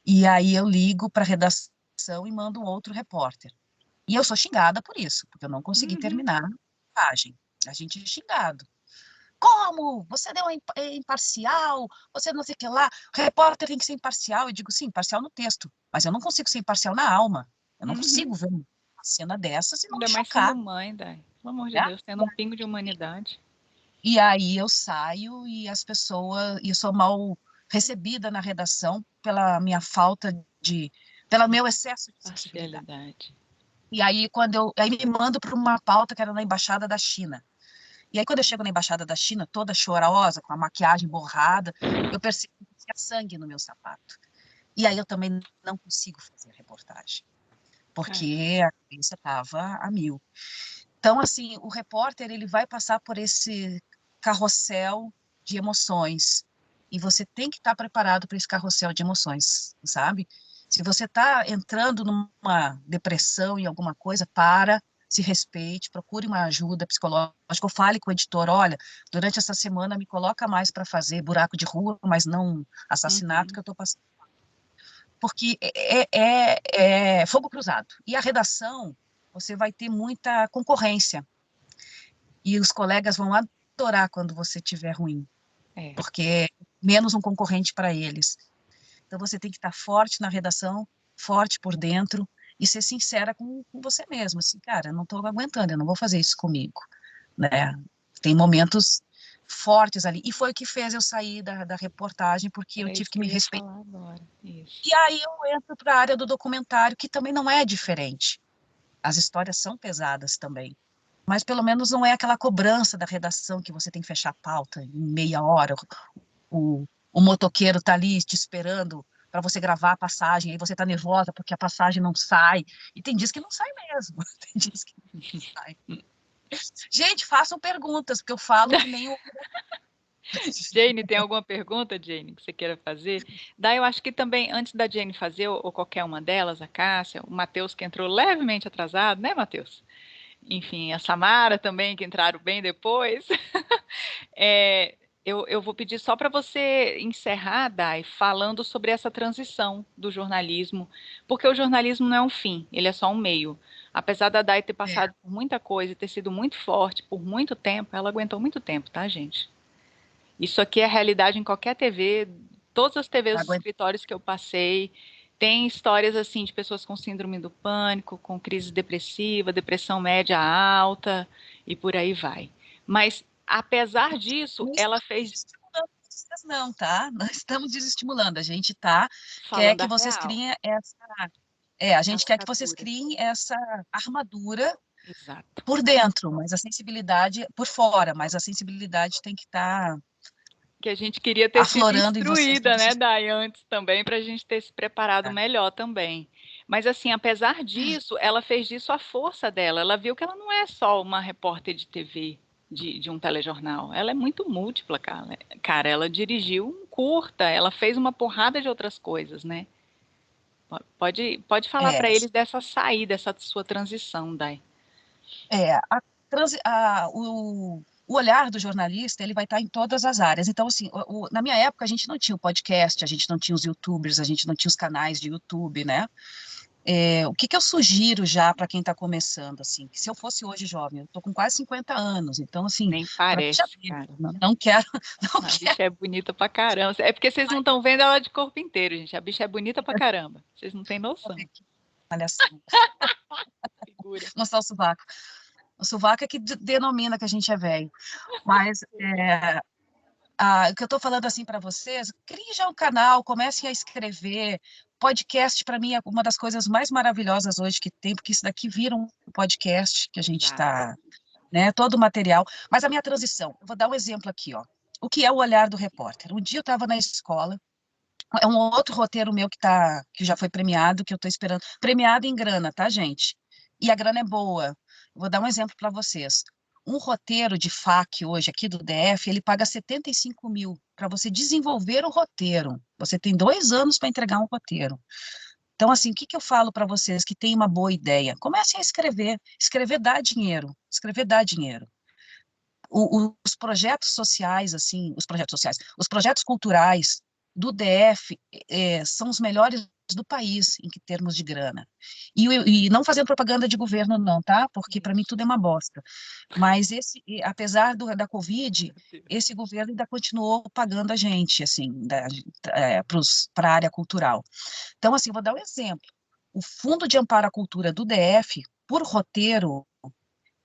E aí eu ligo para a redação e mando um outro repórter. E eu sou xingada por isso, porque eu não consegui terminar a reportagem. A gente é xingado. Como? Você não é imparcial? Você não sei o que lá? O repórter tem que ser imparcial. Eu digo, sim, imparcial no texto, mas eu não consigo ser imparcial na alma. Eu não consigo ver uma cena dessas e não me Ainda mais chocar. sendo mãe, Dai. Pelo amor de Deus, tendo um pingo de humanidade. E aí eu saio e as pessoas, e eu sou mal recebida na redação pela minha falta de pelo meu excesso de sensibilidade. Parcialidade. E aí, aí me mando para uma pauta que era na Embaixada da China. E aí, quando eu chego na Embaixada da China, toda chorosa, com a maquiagem borrada, eu percebo que tinha sangue no meu sapato. E aí eu também não consigo fazer reportagem, porque a cabeça estava a mil. Então, assim, o repórter, ele vai passar por esse carrossel de emoções, e você tem que estar preparado para esse carrossel de emoções, sabe? Se você está entrando numa depressão em alguma coisa, se respeite, procure uma ajuda psicológica, ou fale com o editor, olha, durante essa semana me coloca mais para fazer buraco de rua, mas não assassinato que eu estou passando. Porque é fogo cruzado. E a redação, você vai ter muita concorrência. E os colegas vão adorar quando você estiver ruim, porque é menos um concorrente para eles. Então, você tem que estar forte na redação, forte por dentro, e ser sincera com você mesmo. Assim, cara, eu não estou aguentando, eu não vou fazer isso comigo. Né? Tem momentos fortes ali. E foi o que fez eu sair da reportagem, porque eu tive que me respeitar. E aí eu entro para a área do documentário, que também não é diferente. As histórias são pesadas também. Mas pelo menos não é aquela cobrança da redação que você tem que fechar a pauta em meia hora. O motoqueiro está ali te esperando para você gravar a passagem, aí você está nervosa porque a passagem não sai. E tem dias que não sai mesmo. Tem dias que não sai. Gente, façam perguntas, porque eu falo que nem o... Jane, tem alguma pergunta, Jane, que você queira fazer? Daí eu acho que também, antes da Jane fazer, ou qualquer uma delas, a Cássia, o Matheus, que entrou levemente atrasado, né, Matheus? Enfim, a Samara também, que entraram bem depois. Eu vou pedir só para você encerrar, Dai, falando sobre essa transição do jornalismo, porque o jornalismo não é um fim, ele é só um meio. Apesar da Dai ter passado por muita coisa e ter sido muito forte por muito tempo, ela aguentou muito tempo, tá, gente? Isso aqui é realidade em qualquer TV, todas as TVs dos escritórios que eu passei, tem histórias assim de pessoas com síndrome do pânico, com crise depressiva, depressão média alta e por aí vai. Mas apesar disso, ela fez não, tá? Nós estamos desestimulando, a gente quer que vocês criem a gente quer que vocês criem essa armadura por dentro, mas a sensibilidade por fora, mas a sensibilidade tem que estar que a gente queria ter sido instruída, né, Dai, antes também, para a gente ter se preparado melhor também. Mas, assim, apesar disso, ela fez disso a força dela. Ela viu que ela não é só uma repórter de TV, de um telejornal. Ela é muito múltipla, cara. Cara, ela dirigiu um curta, ela fez uma porrada de outras coisas, né? Pode falar para eles dessa saída, dessa sua transição, Dai. O olhar do jornalista, ele vai estar em todas as áreas. Então, assim, na minha época, a gente não tinha o podcast, a gente não tinha os youtubers, a gente não tinha os canais de YouTube, né? O que eu sugiro já para quem está começando, assim, que se eu fosse hoje jovem, eu estou com quase 50 anos, então, assim... Nem parece, cara. Não quero... A bicha é bonita pra caramba. É porque vocês não estão vendo ela de corpo inteiro, gente. A bicha é bonita pra caramba. Vocês não têm noção. Olha só. Mostrar o sovaco. O sovaco é que denomina que a gente é velho. Mas o que eu estou falando assim para vocês, crie já um canal, comecem a escrever. Podcast, para mim, é uma das coisas mais maravilhosas hoje que tem, porque isso daqui vira um podcast que a gente está, né, todo o material. Mas a minha transição, eu vou dar um exemplo aqui, ó. O que é o olhar do repórter? Um dia eu estava na escola, é um outro roteiro meu que já foi premiado, que eu estou esperando. Premiado em grana, tá, gente? E a grana é boa. Eu vou dar um exemplo para vocês. Um roteiro de FAQ hoje aqui do DF, ele paga 75 mil para você desenvolver o roteiro. Você tem 2 anos para entregar um roteiro. Então, assim, o que eu falo para vocês que têm uma boa ideia? Comecem a escrever. Escrever dá dinheiro. Escrever dá dinheiro. Os projetos sociais, assim, os projetos culturais do DF são os melhores do país em termos de grana. E não fazendo propaganda de governo, não, tá? Porque para mim tudo é uma bosta. Mas apesar da Covid, esse governo ainda continuou pagando a gente, assim, para a área cultural. Então, assim, vou dar um exemplo. O Fundo de Amparo à Cultura do DF, por roteiro,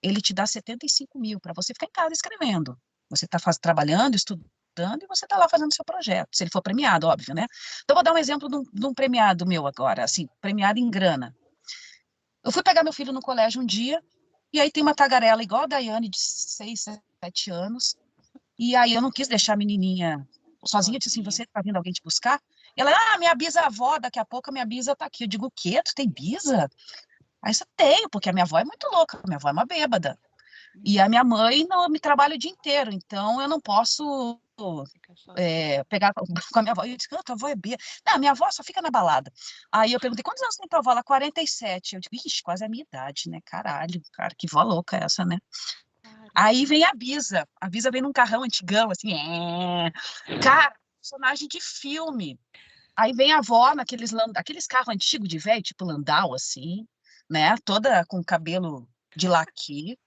ele te dá 75 mil para você ficar em casa escrevendo. Você está trabalhando, estudando, estudando e você está lá fazendo seu projeto, se ele for premiado, óbvio, né? Então, vou dar um exemplo de um premiado meu agora, assim, premiado em grana. Eu fui pegar meu filho no colégio um dia, e aí tem uma tagarela igual a Daiane, de 6, 7 anos, e aí eu não quis deixar a menininha sozinha, disse assim, Sozinha. você está vindo alguém te buscar? E ela, minha bisavó, daqui a pouco a minha bisa está aqui. Eu digo, o quê? Tu tem bisa? Aí eu tenho, porque a minha avó é muito louca, a minha avó é uma bêbada. E a minha mãe não me trabalha o dia inteiro, então eu não posso Fica sozinha. pegar com a minha avó. E eu disse, tua avó é bêbada. Não, minha avó só fica na balada. Aí eu perguntei, quantos anos tem tua avó? Ela, 47. Eu digo, ixi, quase a minha idade, né? Caralho, cara, que vó louca essa, né? Caramba. Aí vem a Bisa vem num carrão antigão, assim, cara, personagem de filme. Aí vem a avó aqueles carros antigos de velho, tipo Landau, assim, né? Toda com cabelo de laque.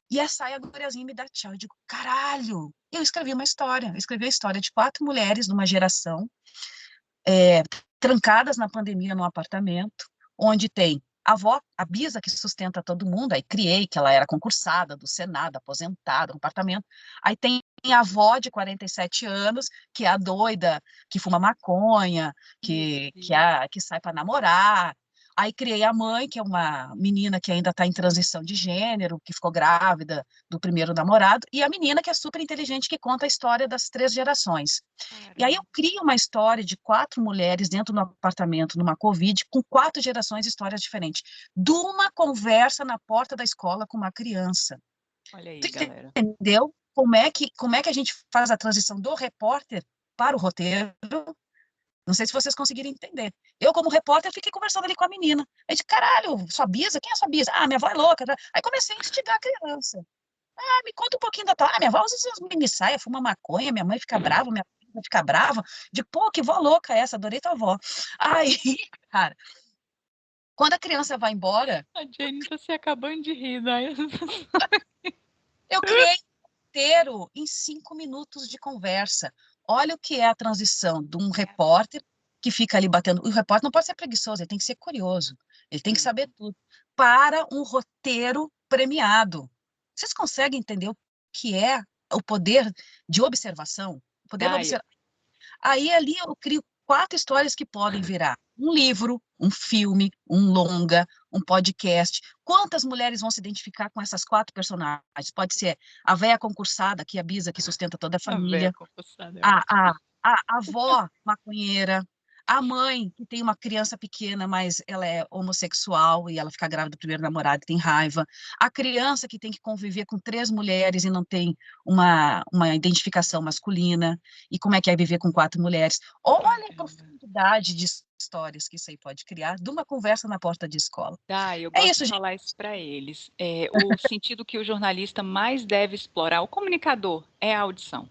E aí a guriazinha me dá tchau. Eu digo, caralho, eu escrevi uma história. Eu escrevi a história de 4 mulheres de uma geração trancadas na pandemia num apartamento, onde tem a avó, a Bisa, que sustenta todo mundo, aí criei que ela era concursada do Senado, aposentada, no apartamento. Aí tem a avó de 47 anos, que é a doida, que fuma maconha, que sai para namorar. Aí criei a mãe, que é uma menina que ainda está em transição de gênero, que ficou grávida do primeiro namorado, e a menina que é super inteligente, que conta a história das 3 gerações. E aí eu Caramba. crio uma história de 4 mulheres dentro do apartamento, numa Covid, com 4 gerações, histórias diferentes. De uma conversa na porta da escola com uma criança. Olha Tu aí, galera. entendeu como é que a gente faz a transição do repórter para o roteiro? Não sei se vocês conseguiram entender. Eu, como repórter, fiquei conversando ali com a menina. Eu disse, caralho, sua Bisa? Quem é sua Bisa? Ah, minha avó é louca. Aí comecei a instigar a criança. Me conta um pouquinho da tua. Minha avó usa essas mini saia, fuma maconha, minha mãe fica brava, minha filha fica brava. De pô, que vó louca é essa, adorei tua avó. Aí, cara, quando a criança vai embora, A Jenny tá se acabando de rir, né? eu criei um roteiro em 5 minutos de conversa. Olha o que é a transição de um repórter que fica ali batendo. O repórter não pode ser preguiçoso, ele tem que ser curioso, ele tem que saber tudo. Para um roteiro premiado. Vocês conseguem entender o que é o poder de observação? O poder da Dai, observação. Aí ali eu crio 4 histórias que podem virar um livro, um filme, um longa, um podcast. Quantas mulheres vão se identificar com essas 4 personagens? Pode ser a véia concursada, que é a Bisa, que sustenta toda a a véia família, concursada é a, ótimo. a avó maconheira, a mãe que tem uma criança pequena, mas ela é homossexual e ela fica grávida do primeiro namorado e tem raiva, a criança que tem que conviver com 3 mulheres e não tem uma identificação masculina, e como é que é viver com 4 mulheres. Olha a Caramba. profundidade de histórias que isso aí pode criar de uma conversa na porta de escola. Dai, eu É gosto isso, de gente. falar isso para eles. O sentido que o jornalista mais deve explorar, o comunicador, é a audição.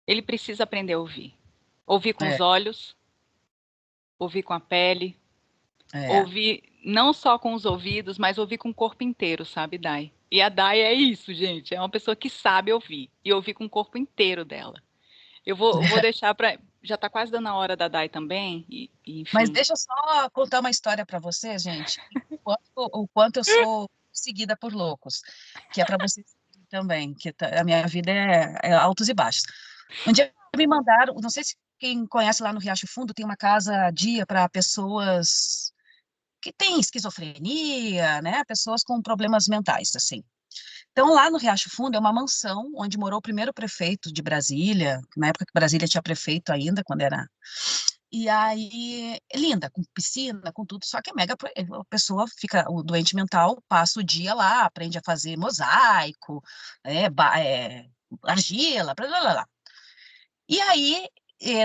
Ele precisa aprender a ouvir. Ouvir com os É, olhos, ouvir com a pele, é. ouvir não só com os ouvidos, mas ouvir com o corpo inteiro, sabe, Dai? E a Dai é isso, gente. É uma pessoa que sabe ouvir e ouvir com o corpo inteiro dela. Eu vou deixar para. Já está quase dando a hora da Dai também, Mas enfim. deixa eu só contar uma história para vocês, gente, o quanto eu sou seguida por loucos, que é para vocês também, que a minha vida é altos e baixos. Um dia me mandaram, não sei se quem conhece lá no Riacho Fundo, tem uma casa dia para pessoas que têm esquizofrenia, né, pessoas com problemas mentais, assim. Então, lá no Riacho Fundo é uma mansão onde morou o primeiro prefeito de Brasília, na época que Brasília tinha prefeito ainda, quando era. E aí, linda, com piscina, com tudo, só que é mega. A pessoa fica, o doente mental passa o dia lá, aprende a fazer mosaico, argila, blá, blá, blá, blá. E aí,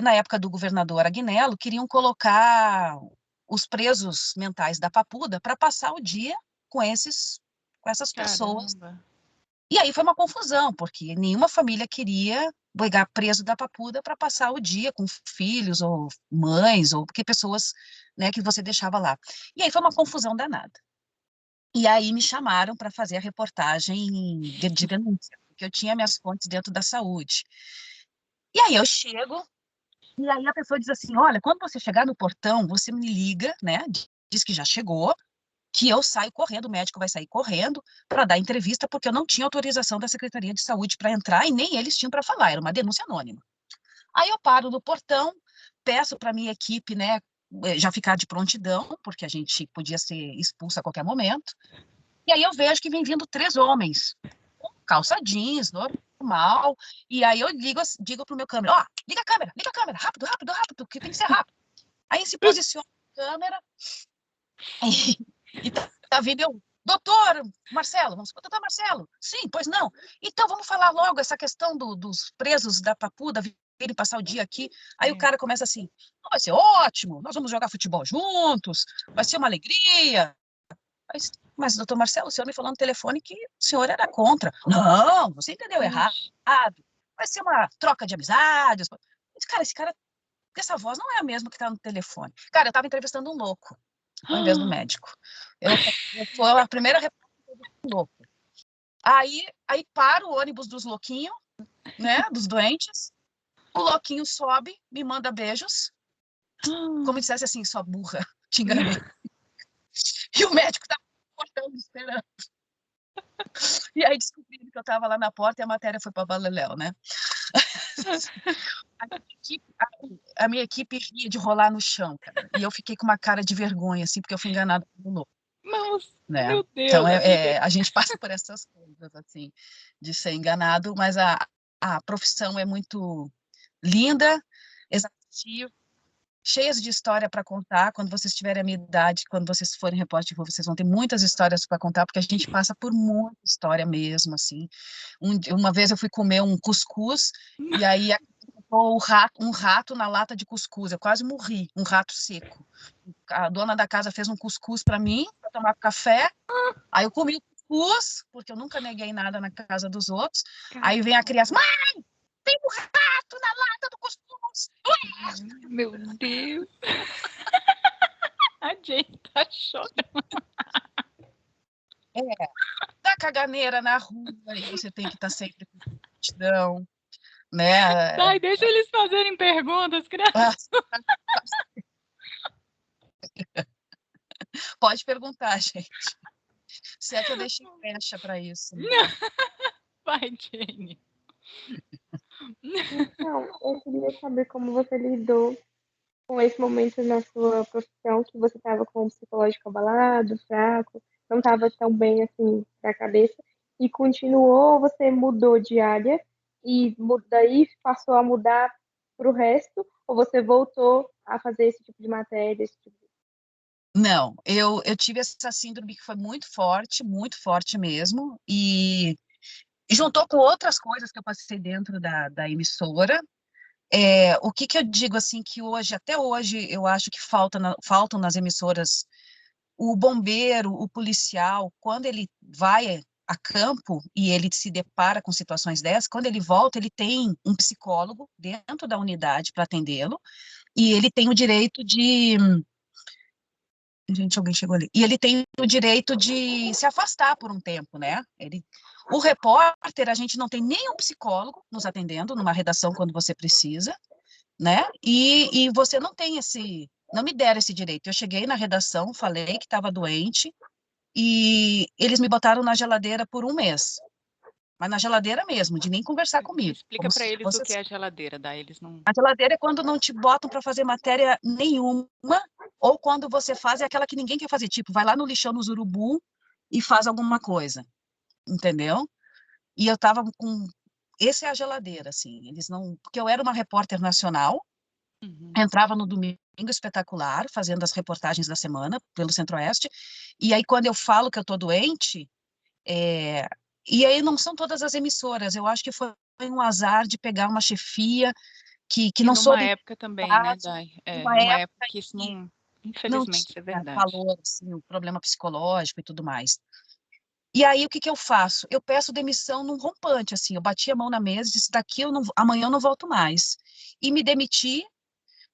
na época do governador Agnello, queriam colocar os presos mentais da Papuda para passar o dia com essas pessoas. Caramba. E aí foi uma confusão, porque nenhuma família queria pegar preso da Papuda para passar o dia com filhos ou mães, ou porque pessoas, né, que você deixava lá. E aí foi uma confusão danada. E aí me chamaram para fazer a reportagem de denúncia, porque eu tinha minhas fontes dentro da saúde. E aí eu chego, e aí a pessoa diz assim, olha, quando você chegar no portão, você me liga, né, diz que já chegou, que eu saio correndo, o médico vai sair correndo para dar entrevista, porque eu não tinha autorização da Secretaria de Saúde para entrar e nem eles tinham para falar, era uma denúncia anônima. Aí eu paro no portão, peço para minha equipe, né, já ficar de prontidão, porque a gente podia ser expulsa a qualquer momento. E aí eu vejo que vem vindo 3 homens, com calça jeans, normal. E aí eu digo pro meu câmera, ó, liga a câmera, rápido, rápido, rápido, que tem que ser rápido. Aí se posiciona a câmera e tá vindo eu, doutor Marcelo, doutor Marcelo, sim, pois não. Então vamos falar logo essa questão dos presos da Papuda virem passar o dia aqui. Aí o cara começa assim, vai ser ótimo, nós vamos jogar futebol juntos, vai ser uma alegria. Mas, doutor Marcelo, o senhor me falou no telefone que o senhor era contra. Não, você entendeu errado. Vai ser uma troca de amizades. Cara, essa voz não é a mesma que está no telefone. Cara, eu estava entrevistando um louco, ao invés do médico. Eu foi a primeira repórter do louco. Aí para o ônibus dos louquinhos, né, dos doentes. O louquinho sobe, me manda beijos. Como dissesse assim, sua burra, te enganei. E o médico estava portando esperando. E aí descobriram que eu estava lá na porta e a matéria foi para Baleléu, né? A minha equipe ria de rolar no chão, cara. E eu fiquei com uma cara de vergonha, assim, porque eu fui enganada pelo louco. Nossa, Né? meu Deus. Então, a gente passa por essas coisas, assim, de ser enganado, mas a profissão é muito linda, exaustiva, cheias de história para contar. Quando vocês tiverem a minha idade, quando vocês forem repórter, vocês vão ter muitas histórias para contar, porque a gente passa por muita história mesmo, assim. Uma vez eu fui comer um cuscuz, e aí um rato na lata de cuscuz, eu quase morri, um rato seco. A dona da casa fez um cuscuz para mim, para tomar café, aí eu comi o cuscuz, porque eu nunca neguei nada na casa dos outros, aí vem a criança, mãe, tem um rato na lata do cuscuz! Meu Deus! A Jane tá chorando. Dá caganeira na rua, e você tem que estar sempre com gratidão, né? Ai, deixa eles fazerem perguntas, criança. Pode perguntar, gente. Se é que eu deixei brecha para isso. Né? Vai, Jane. Então, eu queria saber como você lidou com esse momento na sua profissão, que você estava com o psicológico abalado, fraco, não estava tão bem assim da cabeça, e continuou, você mudou de área, e daí passou a mudar para o resto, ou você voltou a fazer esse tipo de matéria, esse tipo de... Não, eu tive essa síndrome que foi muito forte mesmo, e juntou com outras coisas que eu passei dentro da emissora. O que eu digo, assim, que hoje, até hoje, eu acho que faltam nas emissoras o bombeiro, o policial, quando ele vai a campo e ele se depara com situações dessas, quando ele volta, ele tem um psicólogo dentro da unidade para atendê-lo, e ele tem o direito de... Gente, alguém chegou ali. E ele tem o direito de se afastar por um tempo, né? O repórter, a gente não tem nenhum psicólogo nos atendendo numa redação quando você precisa, né? E você não tem não me deram esse direito. Eu cheguei na redação, falei que estava doente, e eles me botaram na geladeira por 1 mês. Mas na geladeira mesmo, de nem conversar comigo. Explica para eles o que é a geladeira, daí eles não... A geladeira é quando não te botam para fazer matéria nenhuma, ou quando você faz é aquela que ninguém quer fazer, tipo, vai lá no lixão no Urubu e faz alguma coisa, entendeu? E eu tava com... Essa é a geladeira, assim, eles não... Porque eu era uma repórter nacional, entrava no Domingo Espetacular, fazendo as reportagens da semana pelo Centro-Oeste, e aí quando eu falo que eu tô doente, e aí não são todas as emissoras, eu acho que foi um azar de pegar uma chefia que não soube... Numa época também, né, Dai? Numa época que isso não... Infelizmente, é verdade. Falou, assim, o problema psicológico e tudo mais. E aí, o que eu faço? Eu peço demissão num rompante, assim, eu bati a mão na mesa e disse, amanhã eu não volto mais. E me demiti,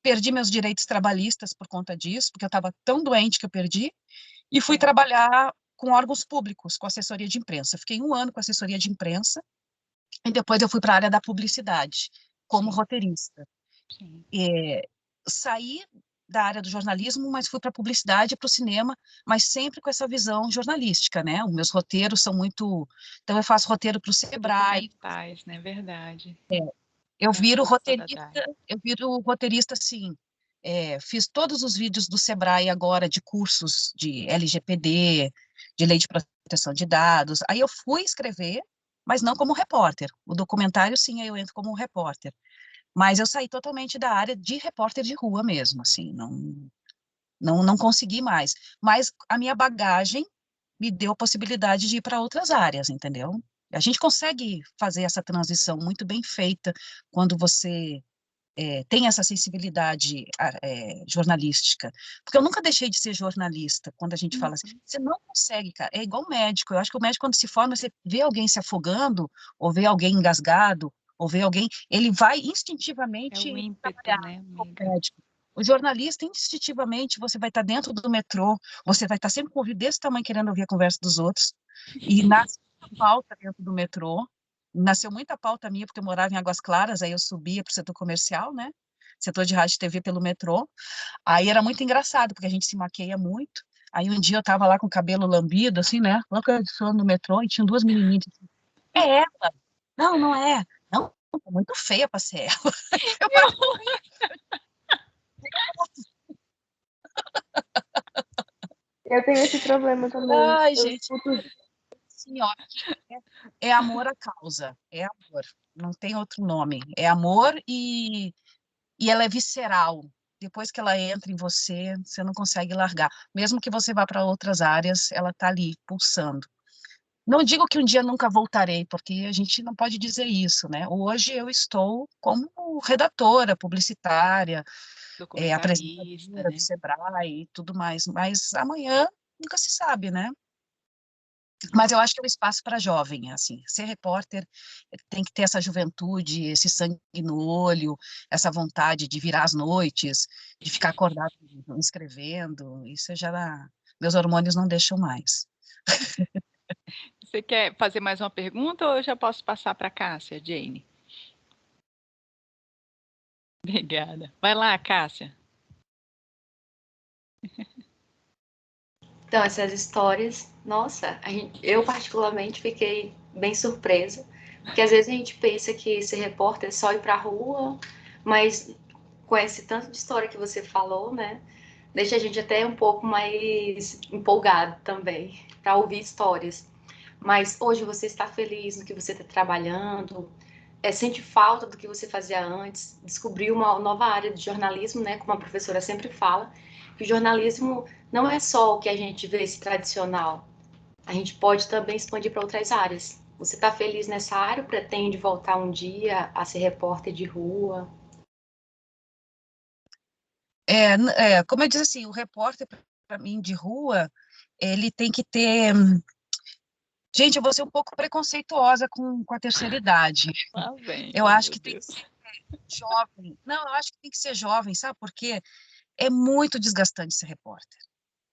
perdi meus direitos trabalhistas por conta disso, porque eu estava tão doente que eu perdi, e fui trabalhar com órgãos públicos, com assessoria de imprensa. Fiquei 1 ano com assessoria de imprensa, e depois eu fui para a área da publicidade, como roteirista. Saí da área do jornalismo, mas fui para a publicidade e para o cinema, mas sempre com essa visão jornalística, né? Os meus roteiros são muito... Então, eu faço roteiro para o Sebrae. Né? Verdade. Eu viro Nossa, Dadai. roteirista, assim, fiz todos os vídeos do Sebrae agora de cursos de LGPD, de Lei de Proteção de Dados. Aí eu fui escrever, mas não como repórter. O documentário, sim, aí eu entro como repórter. Mas eu saí totalmente da área de repórter de rua mesmo, assim, não consegui mais. Mas a minha bagagem me deu a possibilidade de ir para outras áreas, entendeu? A gente consegue fazer essa transição muito bem feita quando você tem essa sensibilidade jornalística. Porque eu nunca deixei de ser jornalista, quando a gente fala assim, você não consegue, cara, é igual médico, eu acho que o médico, quando se forma, você vê alguém se afogando, ou vê alguém engasgado, ou vê alguém, ele vai É o instintivamente ímpeto, trabalhar né, como amiga? médico. O jornalista, instintivamente, você vai estar dentro do metrô, você vai estar sempre com o ouvido desse tamanho querendo ouvir a conversa dos outros, e nasce uma pauta dentro do metrô. Nasceu muita pauta minha, porque eu morava em Águas Claras, aí eu subia para o setor comercial, né? Setor de rádio e TV pelo metrô. Aí era muito engraçado, porque a gente se maqueia muito. Aí um dia eu estava lá com o cabelo lambido, assim, né? Louca de sono no metrô, e tinha duas menininhas. Assim, é ela? Não, não é. Não, é muito feia para ser ela. Eu falei, Eu tenho esse problema também. ai, Eu gente, escuto. assim, ó, é amor à causa, é amor, não tem outro nome. É amor e ela é visceral. Depois que ela entra em você, você não consegue largar. Mesmo que você vá para outras áreas, ela está ali, pulsando. Não digo que um dia nunca voltarei, porque a gente não pode dizer isso, né? Hoje eu estou como redatora, publicitária, Documentarista, apresentadora do né? Sebrae e tudo mais, mas amanhã nunca se sabe, né? Mas eu acho que é um espaço para jovem, assim, ser repórter tem que ter essa juventude, esse sangue no olho, essa vontade de virar as noites, de ficar acordado escrevendo, isso já, meus hormônios não deixam mais. Você quer fazer mais uma pergunta ou eu já posso passar para a Cássia, Jane? Obrigada. Vai lá, Cássia. Então, essas histórias, nossa, eu particularmente fiquei bem surpresa, porque às vezes a gente pensa que ser repórter é só ir para a rua, mas com esse tanto de história que você falou, né, deixa a gente até um pouco mais empolgado também para ouvir histórias. Mas hoje você está feliz no que você está trabalhando, sente falta do que você fazia antes, descobriu uma nova área de jornalismo, né? Como a professora sempre fala, que o jornalismo não é só o que a gente vê esse tradicional, a gente pode também expandir para outras áreas. Você está feliz nessa área ou pretende voltar um dia a ser repórter de rua? Como eu disse assim, o repórter, para mim, de rua, ele tem que ter... Gente, eu vou ser um pouco preconceituosa com a terceira idade. Lá vem, Eu oh acho meu que tem que Deus. ser jovem. Não, eu acho que tem que ser jovem, sabe por quê? É muito desgastante ser repórter.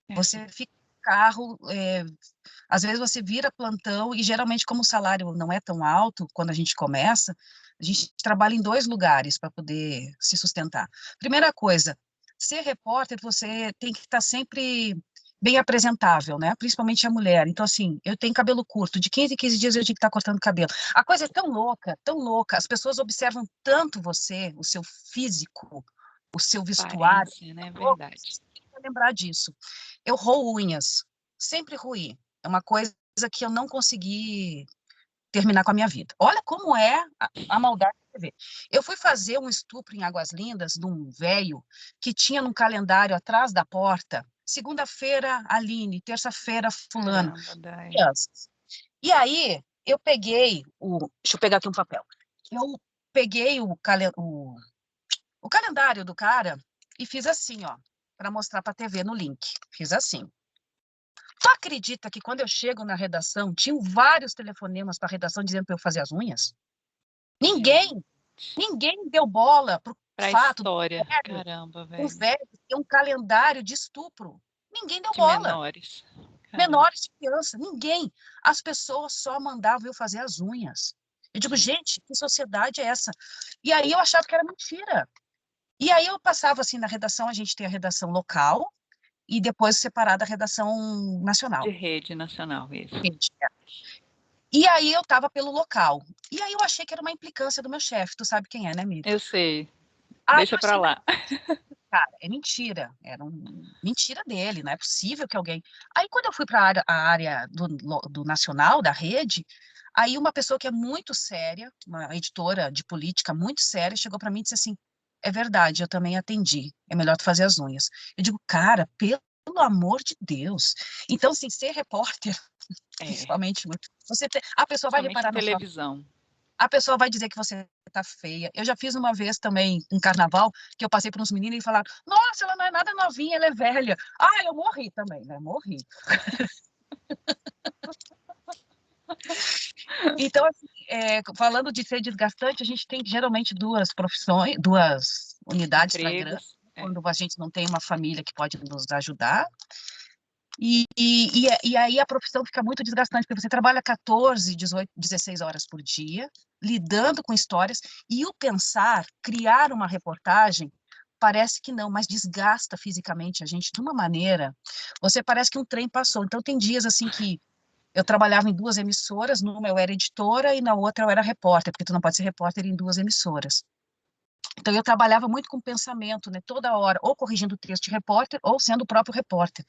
É. Você fica no carro, às vezes você vira plantão, e geralmente, como o salário não é tão alto quando a gente começa, a gente trabalha em dois lugares para poder se sustentar. Primeira coisa, ser repórter, você tem que estar sempre bem apresentável, né? Principalmente a mulher. Então, assim, eu tenho cabelo curto, de 15 em 15 dias eu tenho que estar cortando cabelo. A coisa é tão louca, as pessoas observam tanto você, o seu físico, o seu vestuário, Aparência, né? louco, Verdade. você tem que lembrar disso. Eu roo unhas, sempre roí. É uma coisa que eu não consegui terminar com a minha vida. Olha como é a maldade que você vê. Eu fui fazer um estupro em Águas Lindas de um velho que tinha no calendário atrás da porta, segunda-feira, Aline, terça-feira, fulano. Caramba, Dai. Crianças. E aí, eu peguei deixa eu pegar aqui um papel. Eu peguei o calendário do cara e fiz assim, ó, para mostrar para a TV no link. Fiz assim. Tu acredita que quando eu chego na redação, tinham vários telefonemas para a redação dizendo para eu fazer as unhas? Gente, Ninguém, ninguém deu bola pro pra fato história. Caramba, do velho. velho ter um calendário de estupro. Ninguém deu De bola. menores. Caramba. Menores de criança, ninguém. As pessoas só mandavam eu fazer as unhas. Eu digo, gente, que sociedade é essa? E aí eu achava que era mentira. E aí eu passava assim na redação, a gente tem a redação local e depois separada a redação De nacional. rede nacional, isso. E aí eu estava pelo local. E aí eu achei que era uma implicância do meu chefe. Tu sabe quem é, né, Miriam? Eu sei. Aí Deixa eu pra achei, lá. cara, é mentira. Era mentira dele, não é possível que alguém. Aí quando eu fui para a área do nacional, da rede, aí uma pessoa que é muito séria, uma editora de política muito séria, chegou para mim e disse assim: é verdade, eu também atendi. É melhor tu fazer as unhas. Eu digo, cara, pelo amor de Deus. Então, assim, ser repórter, principalmente, a pessoa vai Somente em reparar na sua. televisão. A pessoa vai dizer que você tá feia. Eu já fiz uma vez também, um carnaval, que eu passei por uns meninos e falaram: nossa, ela não é nada novinha, ela é velha. Ah, eu morri também, né? Morri. Então, assim, falando de ser desgastante, a gente tem geralmente duas profissões, duas unidades flagrantes, Empregos. quando a gente não tem uma família que pode nos ajudar. E aí a profissão fica muito desgastante, porque você trabalha 14, 18, 16 horas por dia, lidando com histórias, e o pensar, criar uma reportagem, parece que não, mas desgasta fisicamente a gente de uma maneira. Você parece que um trem passou. Então, tem dias assim que eu trabalhava em duas emissoras, numa eu era editora e na outra eu era repórter, porque tu não pode ser repórter em duas emissoras. Então, eu trabalhava muito com pensamento, né, toda hora, ou corrigindo o texto de repórter, ou sendo o próprio repórter.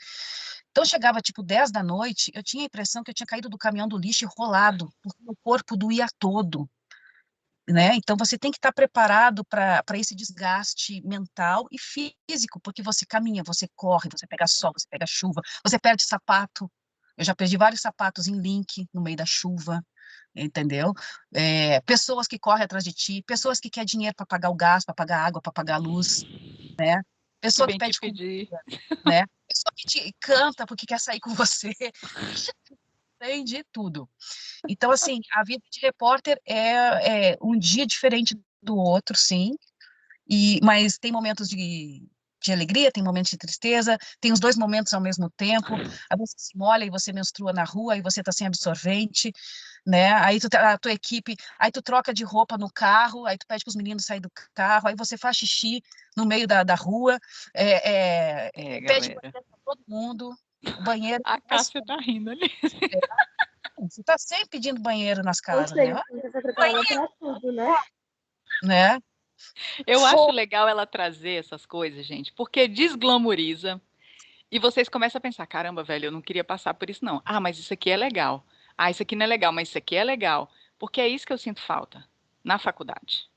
Então, chegava tipo 10 da noite, eu tinha a impressão que eu tinha caído do caminhão do lixo e rolado, porque o corpo doía todo, né? Então, você tem que estar preparado para esse desgaste mental e físico, porque você caminha, você corre, você pega sol, você pega chuva, você perde sapato. Eu já perdi vários sapatos em link no meio da chuva, entendeu? Pessoas que correm atrás de ti, pessoas que querem dinheiro para pagar o gás, para pagar a água, para pagar a luz, né? Que Pessoa que bem te pede pedir. comida, né? Pessoa que te canta porque quer sair com você. Tem de tudo. Então, assim, a vida de repórter é um dia diferente do outro, sim, mas tem momentos de alegria, tem momentos de tristeza, tem os dois momentos ao mesmo tempo. Aí você se molha e você menstrua na rua, e você está sem absorvente, né? Aí a tua equipe, aí tu troca de roupa no carro, aí tu pede para os meninos sair do carro, aí você faz xixi no meio da rua, pede Galera. banheiro para todo mundo, o banheiro. A Cássia tá rindo ali. Você está sempre pedindo banheiro nas Ou casas, seja, né? tem que ser preparada para tudo, né? Né? Eu acho legal ela trazer essas coisas, gente, porque desglamoriza e vocês começam a pensar, caramba, velho, eu não queria passar por isso não. Ah, mas isso aqui é legal. Ah, isso aqui não é legal, mas isso aqui é legal. Porque é isso que eu sinto falta na faculdade,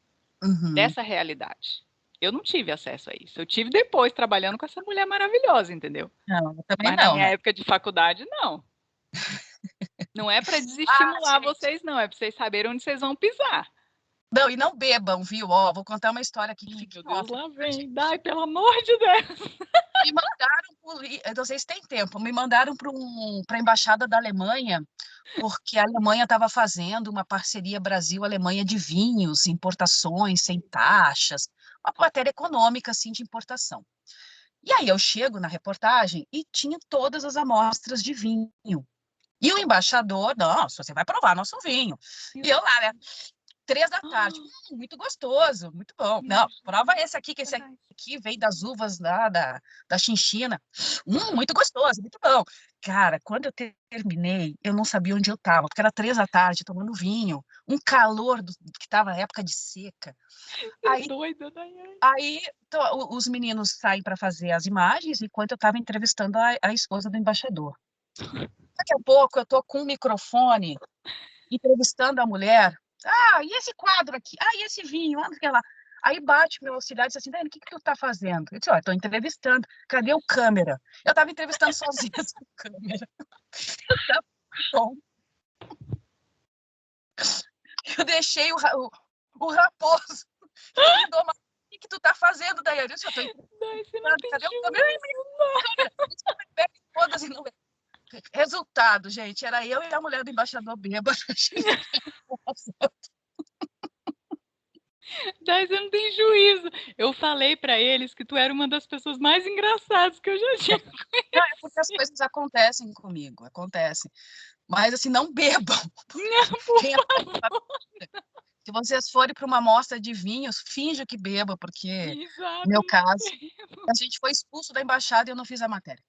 Uhum. dessa realidade. Eu não tive acesso a isso. Eu tive depois trabalhando com essa mulher maravilhosa, entendeu? Não, eu também Mas na não, minha né? época de faculdade, não. Não é para Ah, desestimular gente. vocês, não. É para vocês saberem onde vocês vão pisar. Não, e não bebam, viu? Ó, vou contar uma história aqui que Ai, fica meu em Deus, off. lá vem. Dai, pelo amor de Deus. Me mandaram, eu não sei se tem tempo, me mandaram para a Embaixada da Alemanha, porque a Alemanha estava fazendo uma parceria Brasil-Alemanha de vinhos, importações sem taxas, uma matéria econômica, assim, de importação. E aí eu chego na reportagem e tinha todas as amostras de vinho. E o embaixador, nossa, você vai provar nosso vinho. E eu lá, né? 3 da tarde. Muito gostoso, muito bom. Não, prova esse aqui, que esse aqui vem das uvas lá da Chinchina. Muito gostoso, muito bom. Cara, quando eu terminei, eu não sabia onde eu estava, porque era 3 da tarde, tomando vinho, um calor que estava na época de seca. É Aí, doida, Daiane. os meninos saem para fazer as imagens, enquanto eu estava entrevistando a esposa do embaixador. Daqui a pouco eu estou com o microfone entrevistando a mulher. Ah, e esse quadro aqui? Ah, e esse vinho? Ah, não sei lá. Aí bate meu auxiliar e diz assim, Dani, o que tu tá fazendo? Eu disse, ó, estou entrevistando. Cadê o câmera? Eu estava entrevistando sozinha sem câmera. Tá bom. Eu deixei o raposo. Eu me dou mais. O que tu tá fazendo, Daiane? Eu disse, eu tô Dai, você não entrevistando. tem Cadê o câmera? juízo. Todas e não... Resultado, gente, era eu e a mulher do embaixador bêbado. Dai, você não tem juízo. Eu falei pra eles que tu era uma das pessoas mais engraçadas que eu já tinha Não, é porque as conhecido. coisas acontecem comigo, acontecem. Mas, assim, não bebam. Não, por Quem favor. Se vocês forem para uma amostra de vinhos, finja que beba, porque, no Exato. meu caso, a gente foi expulso da embaixada e eu não fiz a matéria.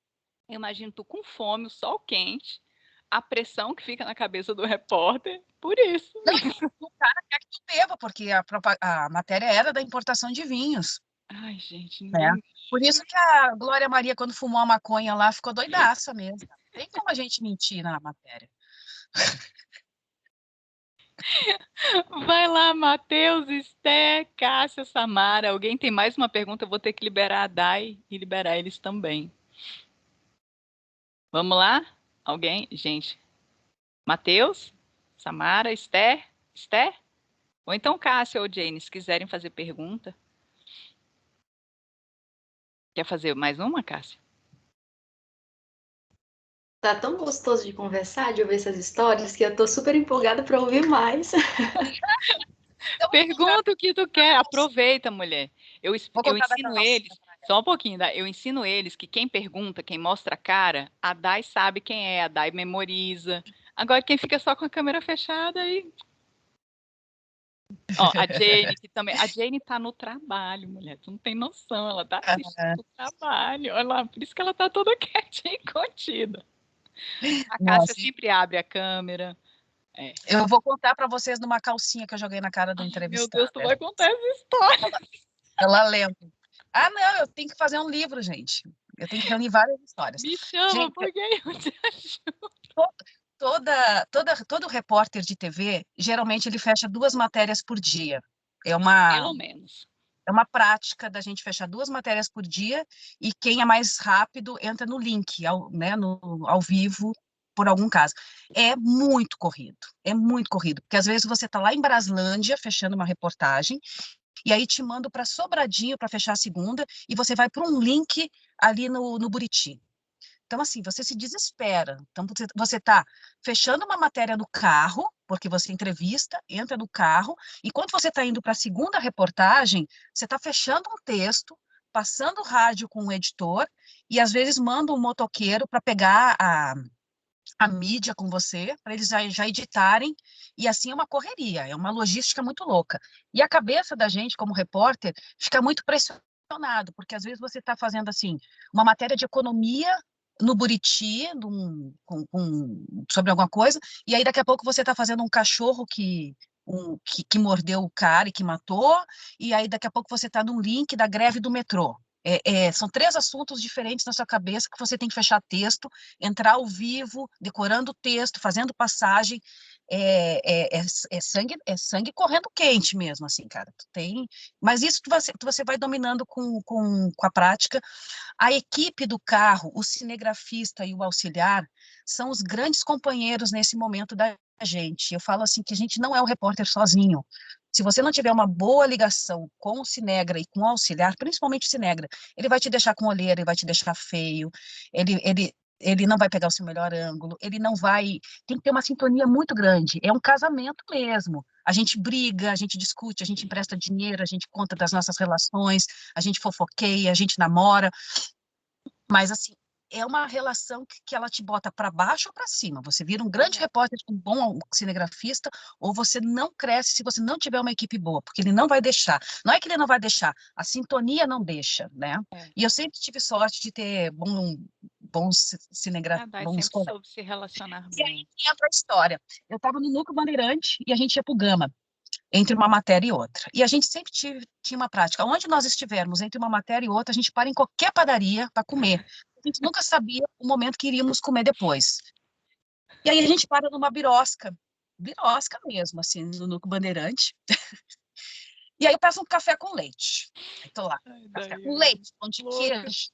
Eu imagino tu com fome, o sol quente, a pressão que fica na cabeça do repórter por isso. O cara quer que tu beba, porque a matéria era da importação de vinhos. Ai, gente, Né? ninguém... Por isso que a Glória Maria, quando fumou a maconha lá, ficou doidaça mesmo. Não tem como a gente mentir na matéria. Vai lá, Matheus, Esté, Cássia, Samara. Alguém tem mais uma pergunta? Eu vou ter que liberar a Dai e liberar eles também. Vamos lá? Alguém? Gente. Matheus, Samara, Esté? Esté? Ou então Cássia ou Jane, se quiserem fazer pergunta. Quer fazer mais uma, Cássia? Tá tão gostoso de conversar, de ouvir essas histórias, que eu tô super empolgada para ouvir mais. Então, Pergunta o que tu quer. Aproveita, mulher. Eu vou contar da ensino carrocinha eles, só um pouquinho, eu ensino eles que quem pergunta, quem mostra a cara, a Dai sabe quem é, a Dai memoriza. Agora, quem fica só com a câmera fechada aí. Ó, a Jane, que também. A Jane tá no trabalho, mulher. Tu não tem noção. Ela tá assistindo o trabalho. Olha lá, por isso que ela tá toda quietinha e contida. A Cássia Nossa, sempre abre a câmera. É. eu vou contar para vocês numa calcinha que eu joguei na cara do Ai, meu entrevistado. Deus, tu vai contar essa história. Ela lembra. Ah, não, eu tenho que fazer um livro, gente. Eu tenho que reunir várias histórias. Me chama, Gente, porque aí eu te ajudo. todo repórter de TV, geralmente ele fecha 2 matérias por dia. Pelo menos. É uma prática da gente fechar 2 matérias por dia e quem é mais rápido entra no link, né, ao vivo, por algum caso. É muito corrido, porque às vezes você está lá em Braslândia fechando uma reportagem e aí te mando para Sobradinho para fechar a segunda e você vai para um link ali no Buriti. Então, assim, você se desespera. Então, você está fechando uma matéria no carro, porque você entrevista, entra no carro, e quando você está indo para a segunda reportagem, você está fechando um texto, passando o rádio com o editor, e às vezes manda um motoqueiro para pegar a mídia com você, para eles já editarem, e assim é uma correria, é uma logística muito louca. E a cabeça da gente, como repórter, fica muito pressionado, porque às vezes você está fazendo assim, uma matéria de economia no Buriti, sobre alguma coisa, e aí daqui a pouco você está fazendo um cachorro que mordeu o cara e que matou, e aí daqui a pouco você está num link da greve do metrô. São 3 assuntos diferentes na sua cabeça que você tem que fechar texto, entrar ao vivo, decorando o texto, fazendo passagem. É sangue correndo quente mesmo, assim, cara. Mas isso você vai dominando com a prática. A equipe do carro, o cinegrafista e o auxiliar, são os grandes companheiros nesse momento da gente. Eu falo assim que a gente não é o repórter sozinho. Se você não tiver uma boa ligação com o Cinegra e com o auxiliar, principalmente o Cinegra, ele vai te deixar com olheira, ele vai te deixar feio, ele não vai pegar o seu melhor ângulo, ele não vai. Tem que ter uma sintonia muito grande. É um casamento mesmo. A gente briga, a gente discute, a gente empresta dinheiro, a gente conta das nossas relações, a gente fofoqueia, a gente namora. Mas, assim, é uma relação que ela te bota para baixo ou para cima. Você vira um grande repórter, um bom cinegrafista, ou você não cresce se você não tiver uma equipe boa, porque ele não vai deixar. Não é que ele não vai deixar, a sintonia não deixa, né? E eu sempre tive sorte de ter bons cinegrafistas, Dai bons sempre colegas. soube se relacionar E aí bem. entra a história. Eu estava no Núcleo Bandeirante e a gente ia para o Gama, entre uma matéria e outra. E a gente sempre tinha uma prática. Onde nós estivermos entre uma matéria e outra, a gente para em qualquer padaria para comer. A gente nunca sabia o momento que iríamos comer depois. E aí a gente para numa birosca mesmo, assim, no Núcleo Bandeirante. E aí eu peço um café com leite. Aí tô lá, café com leite, pão de queijo.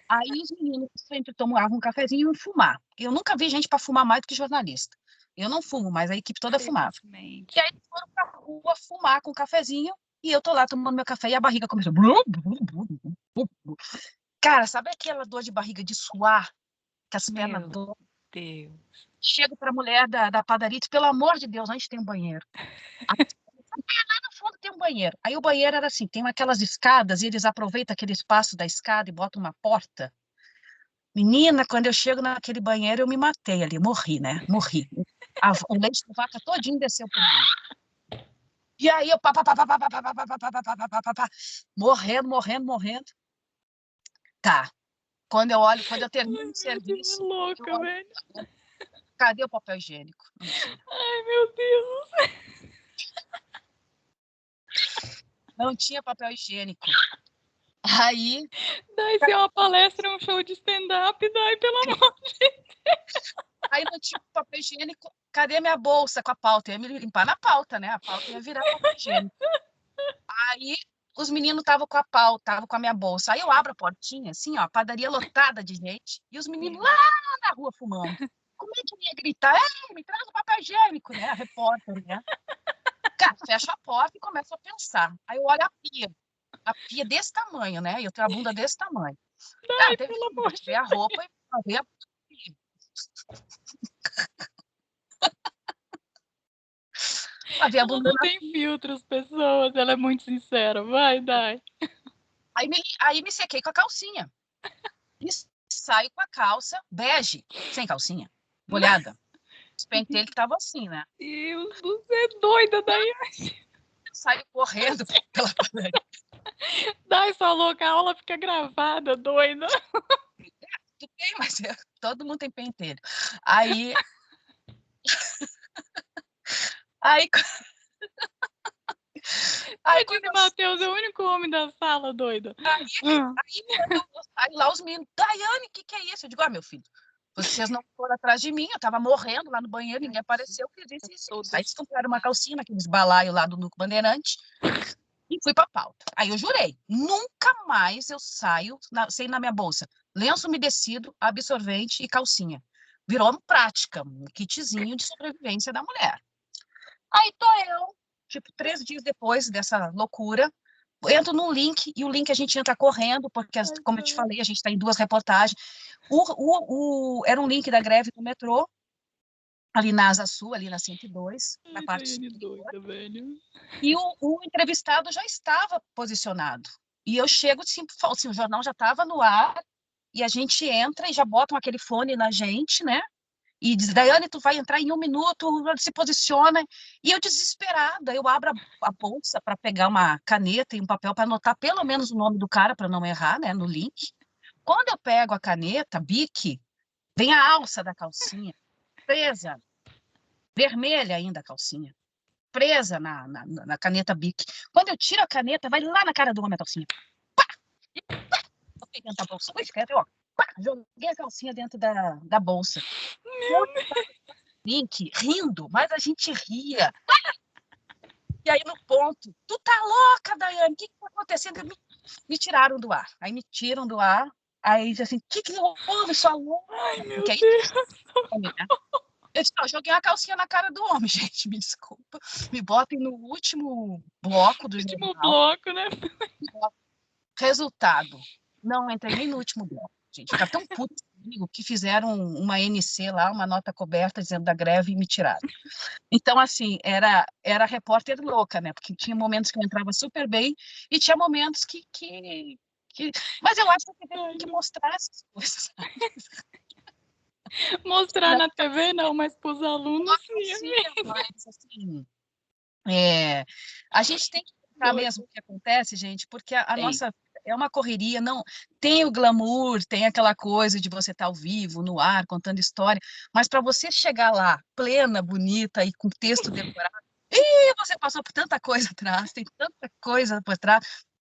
Aí os meninos sempre tomavam um cafezinho e iam fumar. Eu nunca vi gente para fumar mais do que jornalista. Eu não fumo, mas a equipe toda fumava. E aí eles foram pra rua fumar com um cafezinho e eu tô lá tomando meu café e a barriga começou. Cara, sabe aquela dor de barriga de suar, que as pernas Meu doem? Deus. Chego pra mulher da padaria e diz, pelo amor de Deus, onde tem um banheiro? Lá no fundo tem um banheiro. Aí o banheiro era assim, tem aquelas escadas e eles aproveitam aquele espaço da escada e botam uma porta. Menina, quando eu chego naquele banheiro, eu me matei ali, morri, né? Morri. O leite da vaca todinho desceu por mim. E aí eu morrendo. Tá. Quando eu termino o serviço, Louca, velho. Cadê o papel higiênico? Não tinha. Ai, meu Deus. Não tinha papel higiênico. Aí, Dai, se é uma palestra, é um show de stand-up, Dai, pelo amor de Deus. aí não tinha papel higiênico. Cadê minha bolsa com a pauta? Eu ia me limpar na pauta, né? A pauta ia virar papel higiênico. Aí os meninos estavam com a pauta, estavam com a minha bolsa. Aí eu abro a portinha, assim, ó, a padaria lotada de gente, e os meninos lá na rua fumando. Como é que eu ia gritar? Me traz o papel higiênico, né? A repórter, né? Cara, fecha a porta e começa a pensar. Aí eu olho a pia desse tamanho, né? E eu tenho a bunda desse tamanho. Cara, Dai, teve pelo que amor de tirar a roupa e fazer a pia. Fazer a Ela bunda não na tem filtros, pessoas. Ela é muito sincera. Vai, Dai. Aí me sequei com a calcinha. E saio com a calça bege, sem calcinha, molhada. Os pentelhos estavam assim, né? Deus, você é doida, Dai. Saio correndo pela padaria. Dai, sua louca, a aula fica gravada, doida. Tu tem, mas todo mundo tem pentelho. Aí. Aí, aí quando Esse eu Matheus é o único homem da sala, doida. Aí, quando eu saio lá, os meninos, Daiane, o que é isso? Eu digo, meu filho, vocês não foram atrás de mim, eu tava morrendo lá no banheiro, ninguém apareceu, eu fiz isso. Aí eles compraram uma calcinha naqueles balaios lá do Núcleo Bandeirante e fui pra pauta. Aí eu jurei, nunca mais eu saio sem na minha bolsa lenço umedecido, absorvente e calcinha. Virou uma prática, um kitzinho de sobrevivência da mulher. Aí tô eu, tipo, 3 dias depois dessa loucura, entro num link, e o link a gente entra correndo, porque, como eu te falei, a gente está em 2 reportagens. Era um link da greve do metrô, ali na Asa Sul, ali na 102, na Ai, parte Daiane superior, doida, velho. e o entrevistado já estava posicionado. E eu chego, assim, o jornal já estava no ar, e a gente entra e já botam aquele fone na gente, né? E diz, Daiane, tu vai entrar em 1 minuto, se posiciona. E eu desesperada, eu abro a bolsa para pegar uma caneta e um papel para anotar pelo menos o nome do cara para não errar, né, no link. Quando eu pego a caneta, Bic, vem a alça da calcinha, presa, vermelha ainda a calcinha, presa na caneta Bic. Quando eu tiro a caneta, vai lá na cara do homem a calcinha. Pá! Eu peguei dentro da bolsa, ó, pá! Joguei a calcinha dentro da bolsa. Link, rindo, mas a gente ria. E aí, no ponto, tu tá louca, Daiane? O que tá acontecendo? Me tiraram do ar. Aí me tiram do ar. Aí diz assim: o que houve, sua louca? Ai, meu Porque aí, Deus. né? Eu disse: não, eu joguei uma calcinha na cara do homem, gente. Me desculpa. Me botem no último bloco do Último jornal. bloco, né? Resultado: não entrei nem no último bloco. Gente, ficaram tão putos comigo que fizeram uma NC lá, uma nota coberta dizendo da greve e me tiraram. Então, assim, era repórter louca, né? Porque tinha momentos que eu entrava super bem e tinha momentos que... Mas eu acho que tem que mostrar essas coisas. Mostrar na TV não, mas para os alunos sim. Sim, mas, assim, a gente tem que mostrar mesmo o que acontece, gente, porque a nossa é uma correria, não tem o glamour, tem aquela coisa de você estar ao vivo, no ar, contando história, mas para você chegar lá, plena, bonita e com texto decorado, você passou por tanta coisa atrás, tem tanta coisa por trás,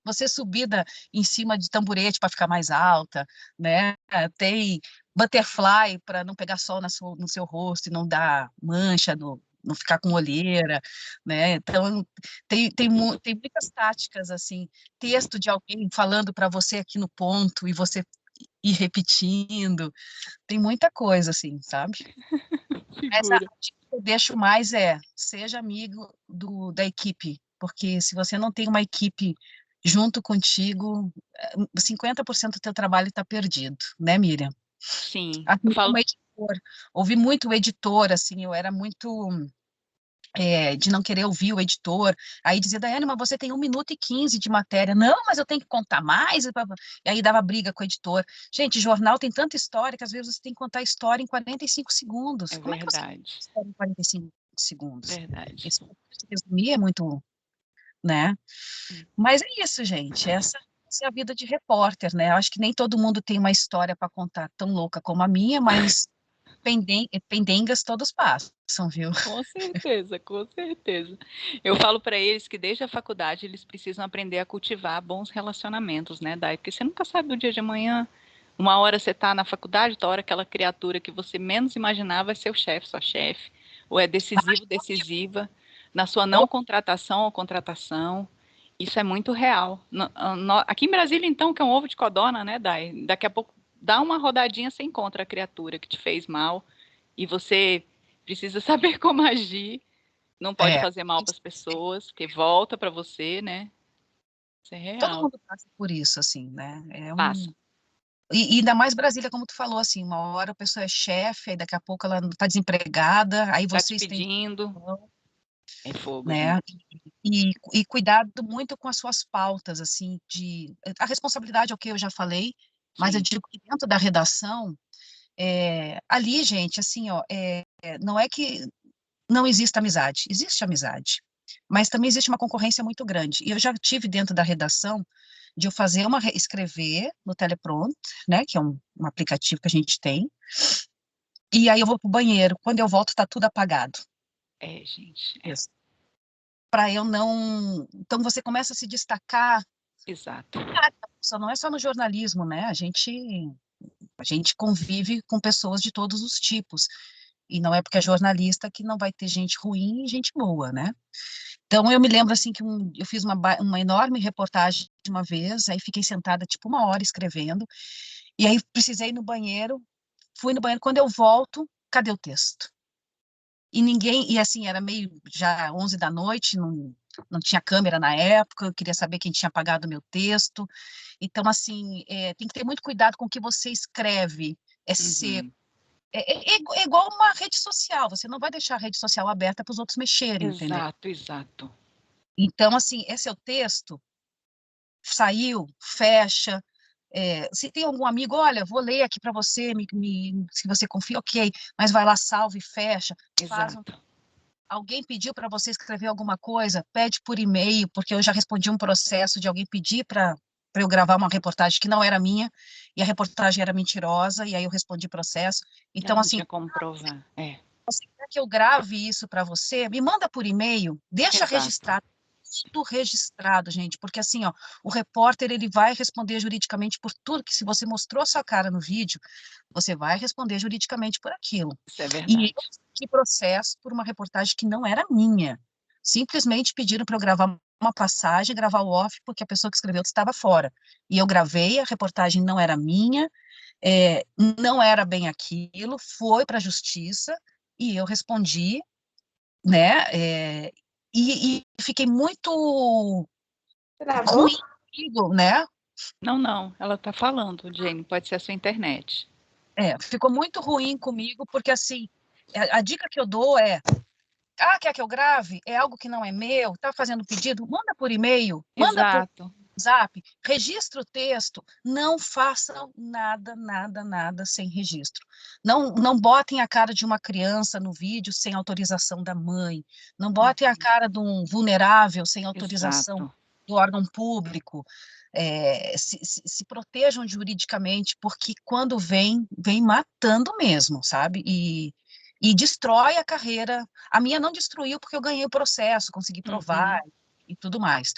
você subida em cima de tamborete para ficar mais alta, né? Tem butterfly para não pegar sol no seu rosto e não dar mancha, não ficar com olheira, né? Então, tem muitas táticas, assim, texto de alguém falando para você aqui no ponto e você ir repetindo, tem muita coisa, assim, sabe? Mas a Figura. dica que eu deixo mais seja amigo da equipe, porque se você não tem uma equipe junto contigo, 50% do teu trabalho está perdido, né, Miriam? Sim. Assim, como editor, ouvi muito o editor, assim, eu era muito de não querer ouvir o editor, aí dizia, Daiane, mas você tem 1 minuto e 15 de matéria, não, mas eu tenho que contar mais, e aí dava briga com o editor. Gente, jornal tem tanta história que às vezes você tem que contar a história em 45 segundos. É Como é que você conta verdade. a história em 45 segundos? Verdade. Isso, se resumir, é muito, né? Mas é isso, gente, essa é a vida de repórter, né? Eu acho que nem todo mundo tem uma história para contar tão louca como a minha, mas pendengas todos passam, viu? Com certeza, com certeza. Eu falo para eles que desde a faculdade eles precisam aprender a cultivar bons relacionamentos, né, Dai? Porque você nunca sabe o dia de amanhã. Uma hora você está na faculdade, outra hora aquela criatura que você menos imaginava vai ser o chefe, sua chefe. Ou é decisivo, decisiva. Na sua não contratação ou contratação. Isso é muito real. Aqui em Brasília, então, que é um ovo de codorna, né, Dai? Daqui a pouco dá uma rodadinha, você encontra a criatura que te fez mal e você precisa saber como agir. Não pode É, fazer mal para as pessoas, porque volta para você, né? Isso é todo real. mundo passa por isso, assim, né? Passa. E ainda mais Brasília, como tu falou, assim, uma hora a pessoa é chefe, aí daqui a pouco ela está desempregada, aí Tá te você estende pedindo. a mão, É fogo, né? gente. E cuidado muito com as suas pautas, assim, a responsabilidade é o que eu já falei, mas eu Sim. digo que dentro da redação, ali, gente, assim, ó, não é que não exista amizade, existe amizade, mas também existe uma concorrência muito grande. E eu já tive dentro da redação de eu fazer escrever no Teleprompter, né, que é um aplicativo que a gente tem, e aí eu vou pro banheiro, quando eu volto tá tudo apagado. É, gente. É. Isso. Para eu não, então você começa a se destacar, Exato. só não é só no jornalismo, né? A gente convive com pessoas de todos os tipos. E não é porque é jornalista que não vai ter gente ruim e gente boa, né? Então, eu me lembro, assim, que eu fiz uma enorme reportagem de uma vez, aí fiquei sentada, tipo, uma hora escrevendo, e aí precisei ir no banheiro, fui no banheiro, quando eu volto, cadê o texto? E ninguém, e assim, era meio já 11 da noite, não tinha câmera na época, eu queria saber quem tinha apagado o meu texto. Então, assim, tem que ter muito cuidado com o que você escreve, é ser Uhum. é igual uma rede social, você não vai deixar a rede social aberta para os outros mexerem, entendeu? Exato, exato. Então, assim, esse é o texto, saiu, fecha. Se tem algum amigo, olha, vou ler aqui para você, se você confia, ok, mas vai lá, salve, fecha, faz um. Exato. Alguém pediu para você escrever alguma coisa, pede por e-mail, porque eu já respondi um processo de alguém pedir para eu gravar uma reportagem que não era minha, e a reportagem era mentirosa, e aí eu respondi processo. Ela Então, não assim, tinha como provar. É. você quer que eu grave isso para você? Me manda por e-mail, deixa Exato. registrado, tudo registrado, gente, porque assim, ó, o repórter ele vai responder juridicamente por tudo que se você mostrou sua cara no vídeo, você vai responder juridicamente por aquilo. Isso é E eu verdade. que processo por uma reportagem que não era minha. Simplesmente pediram para eu gravar uma passagem, gravar o off, porque a pessoa que escreveu estava fora. E eu gravei, a reportagem não era minha, não era bem aquilo, foi para a justiça, e eu respondi, né? E fiquei muito Travou? ruim comigo, né? Não, não. Ela tá falando, Jane. Pode ser a sua internet. Ficou muito ruim comigo, porque assim, a dica que eu dou é, quer que eu grave? É algo que não é meu? Tá fazendo pedido? Manda por e-mail, manda por Exato. WhatsApp, registra o texto, não façam nada, nada, nada sem registro. Não botem a cara de uma criança no vídeo sem autorização da mãe, não botem a cara de um vulnerável sem autorização Exato. do órgão público. Se protejam juridicamente, porque quando vem matando mesmo, sabe? E destrói a carreira. A minha não destruiu porque eu ganhei o processo, consegui provar Uhum. e tudo mais.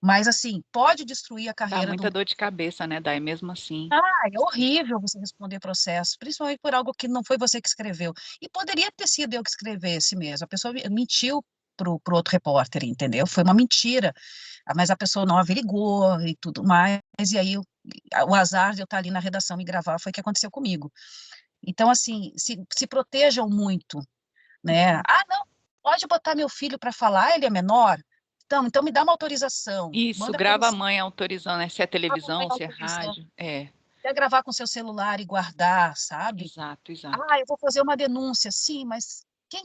Mas, assim, pode destruir a Dá carreira de um. muita dor de cabeça, né, Dai? Mesmo assim. É horrível você responder processo, principalmente por algo que não foi você que escreveu. E poderia ter sido eu que escrevesse mesmo. A pessoa mentiu pro outro repórter, entendeu? Foi uma mentira. Mas a pessoa não averigou e tudo mais. E aí o azar de eu estar ali na redação e gravar foi o que aconteceu comigo. Então, assim, se protejam muito, né? Ah, não, pode botar meu filho para falar, ele é menor? Então me dá uma autorização, Isso, manda para grava a você, mãe autorizando, né? Se é a mamãe televisão, se é autorizando, rádio. É, quer gravar com seu celular e guardar, sabe? exato, exato. Ah, eu vou fazer uma denúncia, sim, mas quem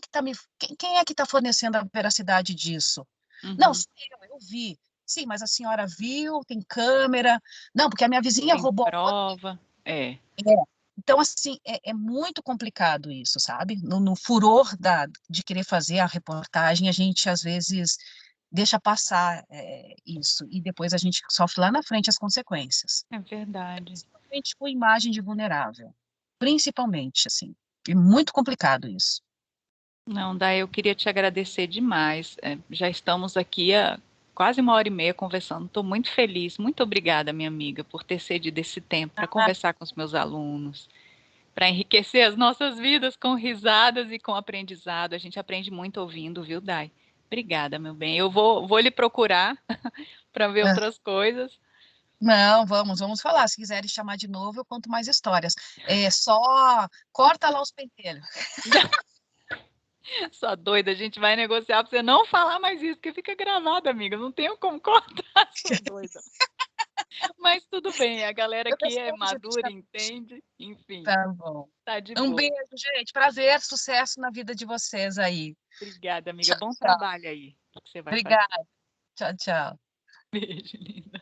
é que está fornecendo a veracidade disso? Não, Uhum. sou eu vi. Sim, mas a senhora viu, tem câmera. Não, porque a minha vizinha Tem roubou. prova. É, Então, assim, é muito complicado isso, sabe? No furor de querer fazer a reportagem, a gente, às vezes, deixa passar isso, e depois a gente sofre lá na frente as consequências. é verdade. Principalmente com imagem de vulnerável. Principalmente, assim. É muito complicado isso. Não, Day, eu queria te agradecer demais. Já estamos aqui há quase 1h30 conversando. Estou muito feliz. Muito obrigada, minha amiga, por ter cedido esse tempo para conversar com os meus alunos, para enriquecer as nossas vidas com risadas e com aprendizado. A gente aprende muito ouvindo, viu, Day? Obrigada, meu bem. Eu vou lhe procurar para ver Ah, outras coisas. não, vamos falar. Se quiserem chamar de novo, eu conto mais histórias. Só corta lá os pentelhos. Sua doida, a gente vai negociar para você não falar mais isso, porque fica gravado, amiga. Não tenho como cortar, sua doida. Mas tudo bem, a galera Eu aqui é desejo, madura, entende. Enfim, tá bom. tá de Um boa. beijo, gente. Prazer, sucesso na vida de vocês aí. Obrigada, amiga. Tchau, Bom tchau. trabalho aí que você vai fazer. Obrigada. Tchau, tchau. Beijo, linda.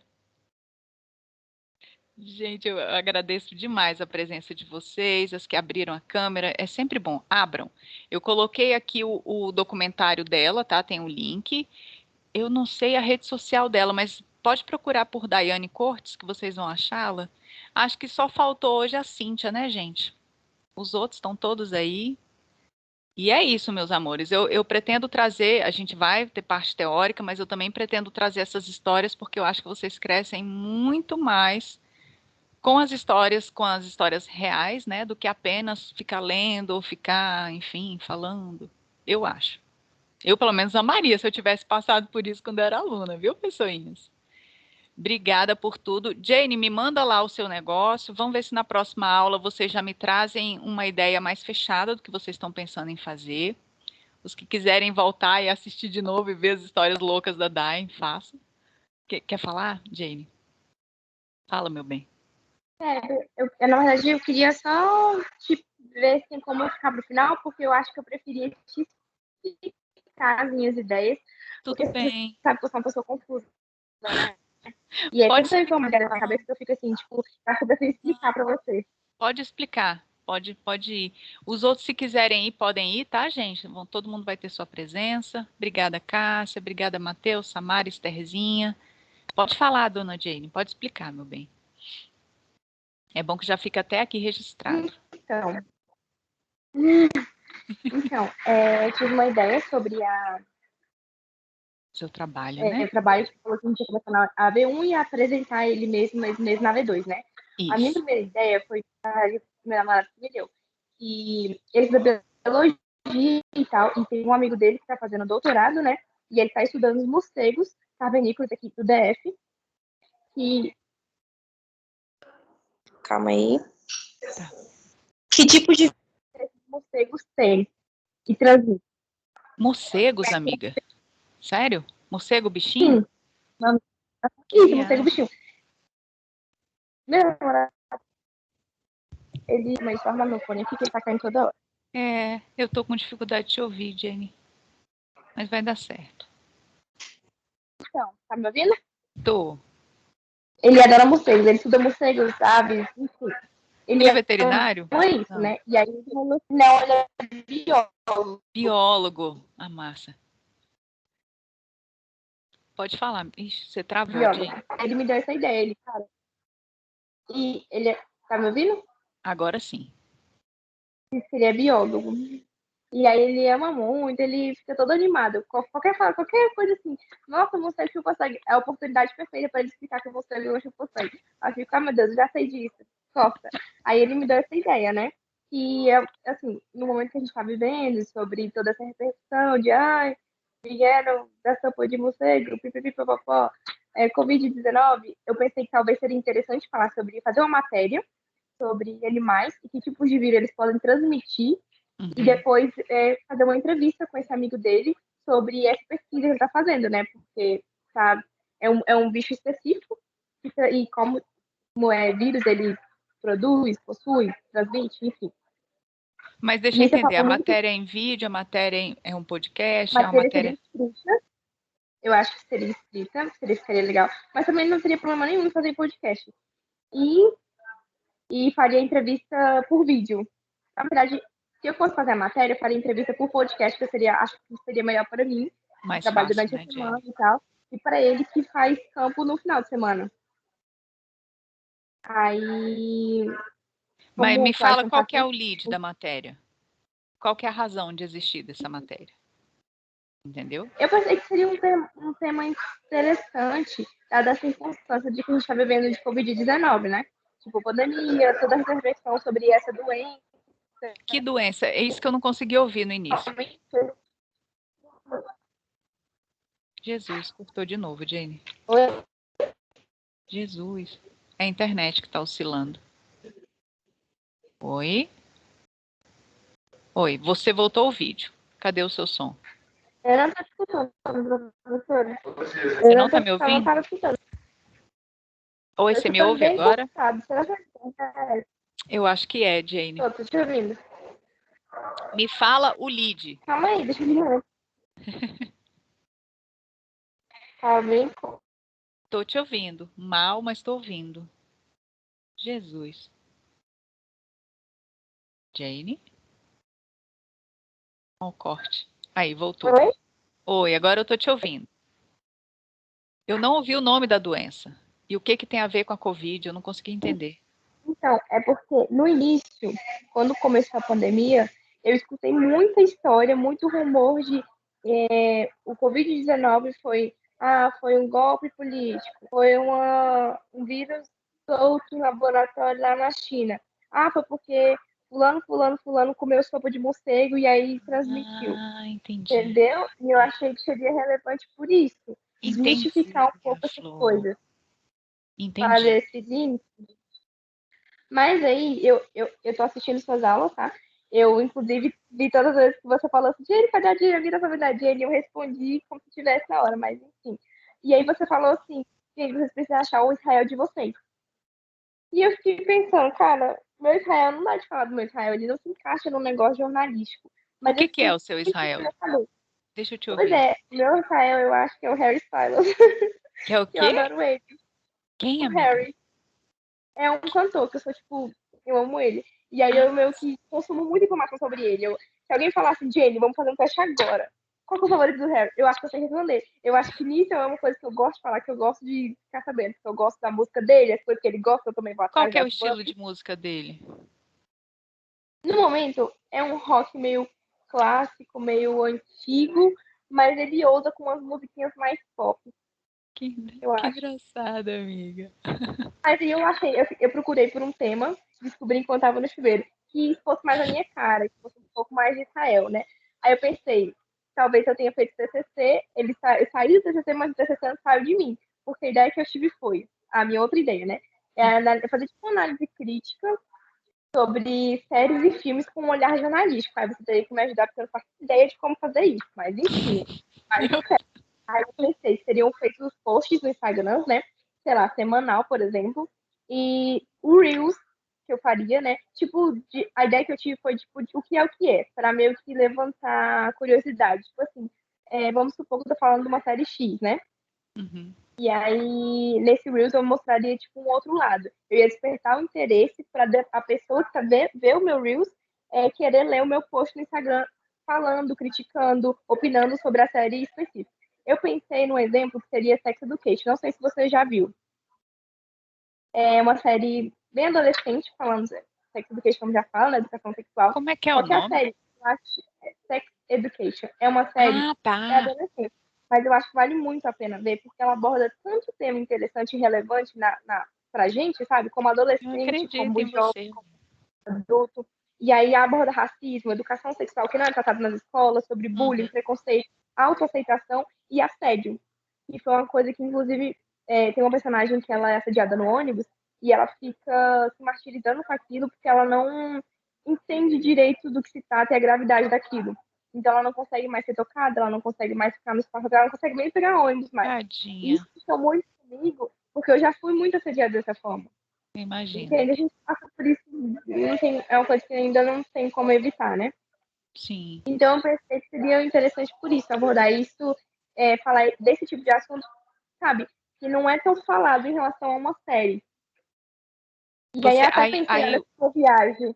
Gente, eu agradeço demais a presença de vocês, as que abriram a câmera. É sempre bom, abram. Eu coloquei aqui o documentário dela, tá? Tem o link. Eu não sei a rede social dela, mas pode procurar por Daiane Cortes, que vocês vão achá-la. Acho que só faltou hoje a Cíntia, né, gente? Os outros estão todos aí. E é isso, meus amores. Eu pretendo trazer, a gente vai ter parte teórica, mas eu também pretendo trazer essas histórias, porque eu acho que vocês crescem muito mais com as histórias reais, né, do que apenas ficar lendo ou ficar, enfim, falando. Eu acho. Eu, pelo menos, amaria se eu tivesse passado por isso quando eu era aluna, viu, pessoinhas? Obrigada por tudo. Jane, me manda lá o seu negócio. Vamos ver se na próxima aula vocês já me trazem uma ideia mais fechada do que vocês estão pensando em fazer. Os que quiserem voltar e assistir de novo e ver as histórias loucas da Dain, façam. Quer falar, Jane? Fala, meu bem. Na verdade, eu queria só ver assim, como eu ficar pro final, porque eu acho que eu preferia explicar as minhas ideias, porque Tudo você bem. sabe que eu sou uma pessoa confusa, né? E aí, Pode quando eu tenho uma explicar, ideia na então. cabeça, eu fico assim, tipo, acho que eu prefiro explicar pra você. Pode explicar. Pode ir. Os outros, se quiserem ir, podem ir, tá, gente? Todo mundo vai ter sua presença. Obrigada, Cássia. Obrigada, Matheus, Samara, Estherzinha. Pode falar, dona Jane. Pode explicar, meu bem. É bom que já fica até aqui registrado. Eu tive uma ideia sobre Seu trabalho, né? o trabalho que falou que a gente ia começar na AV1 e apresentar ele mesmo na AV2, né? A minha Isso. primeira ideia foi meu namorado que me deu. E ele estudou biologia e tal, e tem um amigo dele que está fazendo doutorado, né? E ele está estudando os morcegos carbonícolas aqui do DF. E calma aí. Tá. Que tipo de esses morcegos têm e transmitem? Morcegos, amiga. Sério? Morcego, bichinho? Sim. Que Isso, morcego viagem. bichinho. Meu namorado, ele forma no fone aqui que ele tá caindo toda hora. Eu tô com dificuldade de te ouvir, Jenny. Mas vai dar certo. Então, tá me ouvindo? Tô. Ele adora morcegos, ele estuda morcegos, aves, enfim. Ele é veterinário? Não é isso, Não. né? E aí ele falou assim, não, ele é biólogo. Biólogo. Ah, massa. Pode falar. Ixi, você travou, Biólogo. Jenny. Ele me deu essa ideia, ele, cara. E ele tá me ouvindo? Agora sim. Disse que ele é biólogo. E aí ele ama muito, ele fica todo animado. Qualquer coisa assim. Nossa, o morcego consegue. É a oportunidade perfeita para ele explicar que o morcego hoje consegue. Aí eu fico, ah, meu Deus, eu já sei disso. Costa. Aí ele me deu essa ideia, né? E, assim, no momento que a gente tá vivendo, sobre toda essa repercussão de, ai, vieram da sopa de morcego, pipipipopopó, Covid-19, eu pensei que talvez seria interessante falar sobre, fazer uma matéria sobre animais e que tipos de vírus eles podem transmitir e depois fazer uma entrevista com esse amigo dele sobre essa pesquisa que ele está fazendo, né? Porque sabe, é um bicho específico e como é vírus, ele produz, possui, transmite, enfim. Mas deixa E eu esse é entender, a muito matéria é em vídeo, a matéria é um podcast, é uma matéria seria matéria... escrita. Eu acho que seria escrita, seria legal. Mas também não teria problema nenhum em fazer podcast. E faria entrevista por vídeo. Na verdade, se eu fosse fazer a matéria, eu faria entrevista por podcast, que acho que seria melhor para mim, que Mais trabalho fácil, durante a né, semana Jenny? e tal, e para ele que faz campo no final de semana. Aí, Mas como me o Clayton fala tá qual que é assim, o lead da matéria. Qual que é a razão de existir dessa matéria? Entendeu? Eu pensei que seria um tema interessante, dada a circunstância de que a gente está vivendo de Covid-19, né? Tipo, pandemia, toda a reflexão sobre essa doença. Que doença? É isso que eu não consegui ouvir no início. Jesus, cortou de novo, Jane. Oi? Jesus. É a internet que está oscilando. Oi? Oi, você voltou ao vídeo. Cadê o seu som? Eu não estou escutando, professora. Você não está me ouvindo? Não estava escutando. Oi, você me ouve agora? Cortado. Será que é? Eu acho que é, Jane. Tô te ouvindo. Me fala o lead. Calma aí, deixa eu ver. Tá bem? Tô te ouvindo. Mal, mas tô ouvindo. Jesus. Jane? Ó, o corte. Aí, voltou. Oi? Oi, agora eu tô te ouvindo. Eu não ouvi o nome da doença. E o que que tem a ver com a Covid? Eu não consegui entender. Então, é porque no início, quando começou a pandemia, eu escutei muita história, muito rumor de o Covid-19 foi um golpe político, foi um vírus solto em laboratório lá na China. Ah, foi porque fulano comeu sopa de morcego e aí transmitiu. Ah, entendi. Entendeu? E eu achei que seria relevante por isso. Entendi, Desmistificar um pouco essas Flor. coisas. Para Entendi. esses índices. Mas aí, eu tô assistindo suas aulas, tá? Eu, inclusive, vi todas as vezes que você falou assim, Jenny, cadê a Jenny? Vira pra verdade, Jenny. Eu respondi como se tivesse na hora, mas enfim. E aí você falou assim, Jenny, vocês precisam achar o Israel de vocês. E eu fiquei pensando, cara, meu Israel não dá de falar do meu Israel, ele não se encaixa num negócio jornalístico. O Mas eu que é fiquei o seu muito Israel? interessada. Deixa eu te Pois ouvir. é, meu Israel eu acho que é o Harry Styles. Que é o Eu quê? adoro ele. Quem, O amiga? Harry. É um cantor que eu sou, tipo, eu amo ele. E aí eu meio que consumo muita informação sobre ele. Se alguém falasse, Jenny, vamos fazer um teste agora. Qual que é o favorito do Harry? Eu acho que eu sei responder. Eu acho que nisso é uma coisa que eu gosto de falar, que eu gosto de ficar sabendo. Que eu gosto da música dele, as coisas que ele gosta, eu também vou Qual atrás que é o das estilo bandas. de música dele? No momento, é um rock meio clássico, meio antigo, mas ele ousa com umas musiquinhas mais pop, Que eu acho. engraçado, amiga. Mas aí eu procurei por um tema, descobri enquanto estava no chuveiro, que fosse mais a minha cara, que fosse um pouco mais de Israel, né? Aí eu pensei, talvez eu tenha feito TCC, eu saí do TCC, mas o TCC não saiu de mim, porque a ideia que eu tive foi, a minha outra ideia, né? É fazer tipo uma análise crítica sobre séries e filmes com um olhar jornalístico. Aí você teria que me ajudar, porque eu não faço ideia de como fazer isso, mas enfim. Aí eu pensei, seriam feitos os posts no Instagram, né? Sei lá, semanal, por exemplo. E o Reels que eu faria, né? Tipo, a ideia que eu tive foi, tipo, o que é, para meio que levantar curiosidade. Tipo assim, vamos supor que eu tô falando de uma série X, né? Uhum. E aí, nesse Reels, eu mostraria, tipo, um outro lado. Eu ia despertar o interesse para a pessoa que tá ver o meu Reels querer ler o meu post no Instagram falando, criticando, opinando sobre a série específica. Eu pensei num exemplo que seria Sex Education. Não sei se você já viu. É uma série bem adolescente, falando Sex Education, como já fala, né? Educação sexual. Como é que é o Só que a nome? série, eu acho, Sex Education, é uma série Ah, tá. adolescente. Mas eu acho que vale muito a pena ver, porque ela aborda tanto tema interessante e relevante pra gente, sabe? Como Eu adolescente, acredito como em jovem, você. como adulto. E aí aborda racismo, educação sexual que não é tratada nas escolas, sobre bullying, Uhum. preconceito, autoaceitação e assédio. E foi uma coisa que, inclusive, tem uma personagem que ela é assediada no ônibus e ela fica se martirizando com aquilo porque ela não entende direito do que se trata e a gravidade daquilo. Então ela não consegue mais ser tocada, ela não consegue mais ficar no espaço dela, ela não consegue nem pegar ônibus mais. E Tadinha. isso ficou muito comigo, porque eu já fui muito assediada dessa forma. Imagina. Entende? A gente passa por isso, não tem, é uma coisa que ainda não tem como evitar, né? Sim. Então eu pensei que seria interessante por isso, abordar isso, falar desse tipo de assunto, sabe? Que não é tão falado em relação a uma série. E aí Você, até pensei, olha, sua viagem.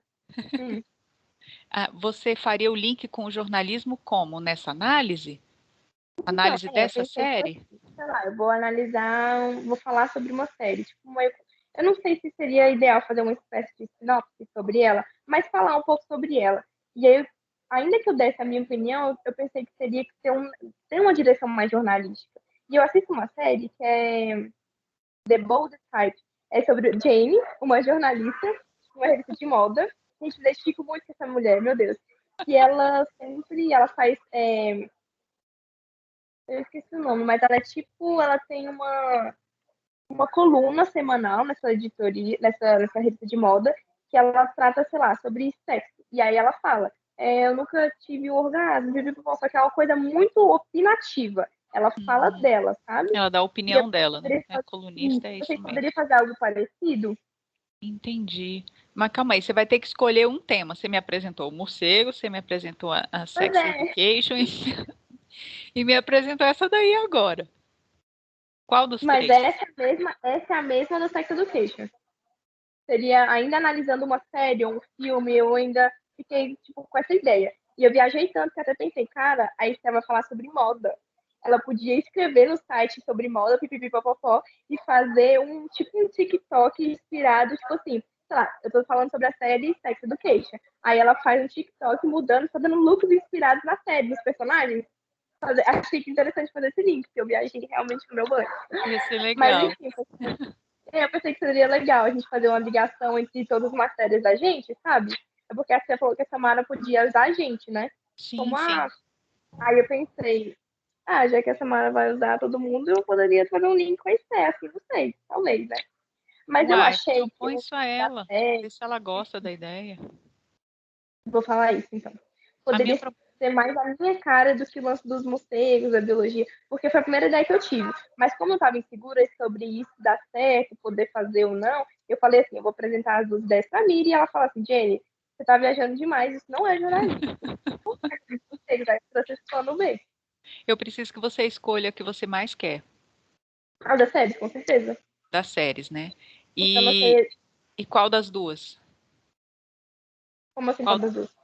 você faria o link com o jornalismo como? Nessa análise? Então, Análise eu dessa pensei, tipo série? assim, sei lá, eu vou analisar, vou falar sobre uma série. Tipo, eu não sei se seria ideal fazer uma espécie de sinopse sobre ela, mas falar um pouco sobre ela. E aí, ainda que eu desse a minha opinião, eu pensei que teria que ter uma direção mais jornalística. E eu assisto uma série que é The Bold Type. É sobre Jane, uma jornalista, uma revista de moda. Gente, eu identifico muito com essa mulher, meu Deus. E ela faz, eu esqueci o nome, mas ela tem uma coluna semanal nessa editoria, nessa revista de moda, que ela trata, sei lá, sobre sexo. E aí ela fala, eu nunca tive um orgasmo, só que é uma coisa muito opinativa. Ela fala dela, sabe? Ela dá a E eu opinião dela, né? poderia A colunista é você isso mesmo. poderia fazer algo parecido? Entendi. Mas calma aí, você vai ter que escolher um tema. Você me apresentou o morcego, você me apresentou a Pois Sex é, Education e me apresentou essa daí agora. Qual dos mas três? essa é a mesma do Sex Education. Seria ainda analisando uma série ou um filme, eu ainda fiquei tipo, com essa ideia. E eu viajei tanto que até pensei, cara, a Esther vai falar sobre moda. Ela podia escrever no site sobre moda, pipipipopopó, e fazer um TikTok inspirado, tipo assim, sei lá, eu tô falando sobre a série Sex Education. Aí ela faz um TikTok mudando, fazendo looks inspirados na série, dos personagens. Achei que interessante fazer esse link, porque eu viajei realmente no meu banho. Ia ser Mas legal. enfim, eu pensei que seria legal a gente fazer uma ligação entre todas as matérias da gente, sabe? É porque você falou que a Samara podia ajudar a gente, né? Sim, Como sim. Aí eu pensei, já que a Samara vai usar todo mundo, eu poderia fazer um link com a Esté, assim, não sei, talvez, né? Mas eu Uai, achei que propõe o isso a da ela. série, Vê se ela gosta da ideia. vou falar isso então, A minha poderia ser mais a minha cara do que o lance dos morcegos, da biologia, porque foi a primeira ideia que eu tive. Mas como eu estava insegura sobre isso dar certo, poder fazer ou não, eu falei assim, eu vou apresentar as duas ideias pra Miri, e ela fala assim, Jenny, você tá viajando demais, isso não é jornalismo. Você vai processando bem. Eu preciso que você escolha o que você mais quer Da série, com certeza. das séries, né? Porque eu não E, sei e qual das duas? como assim Qual, qual das duas.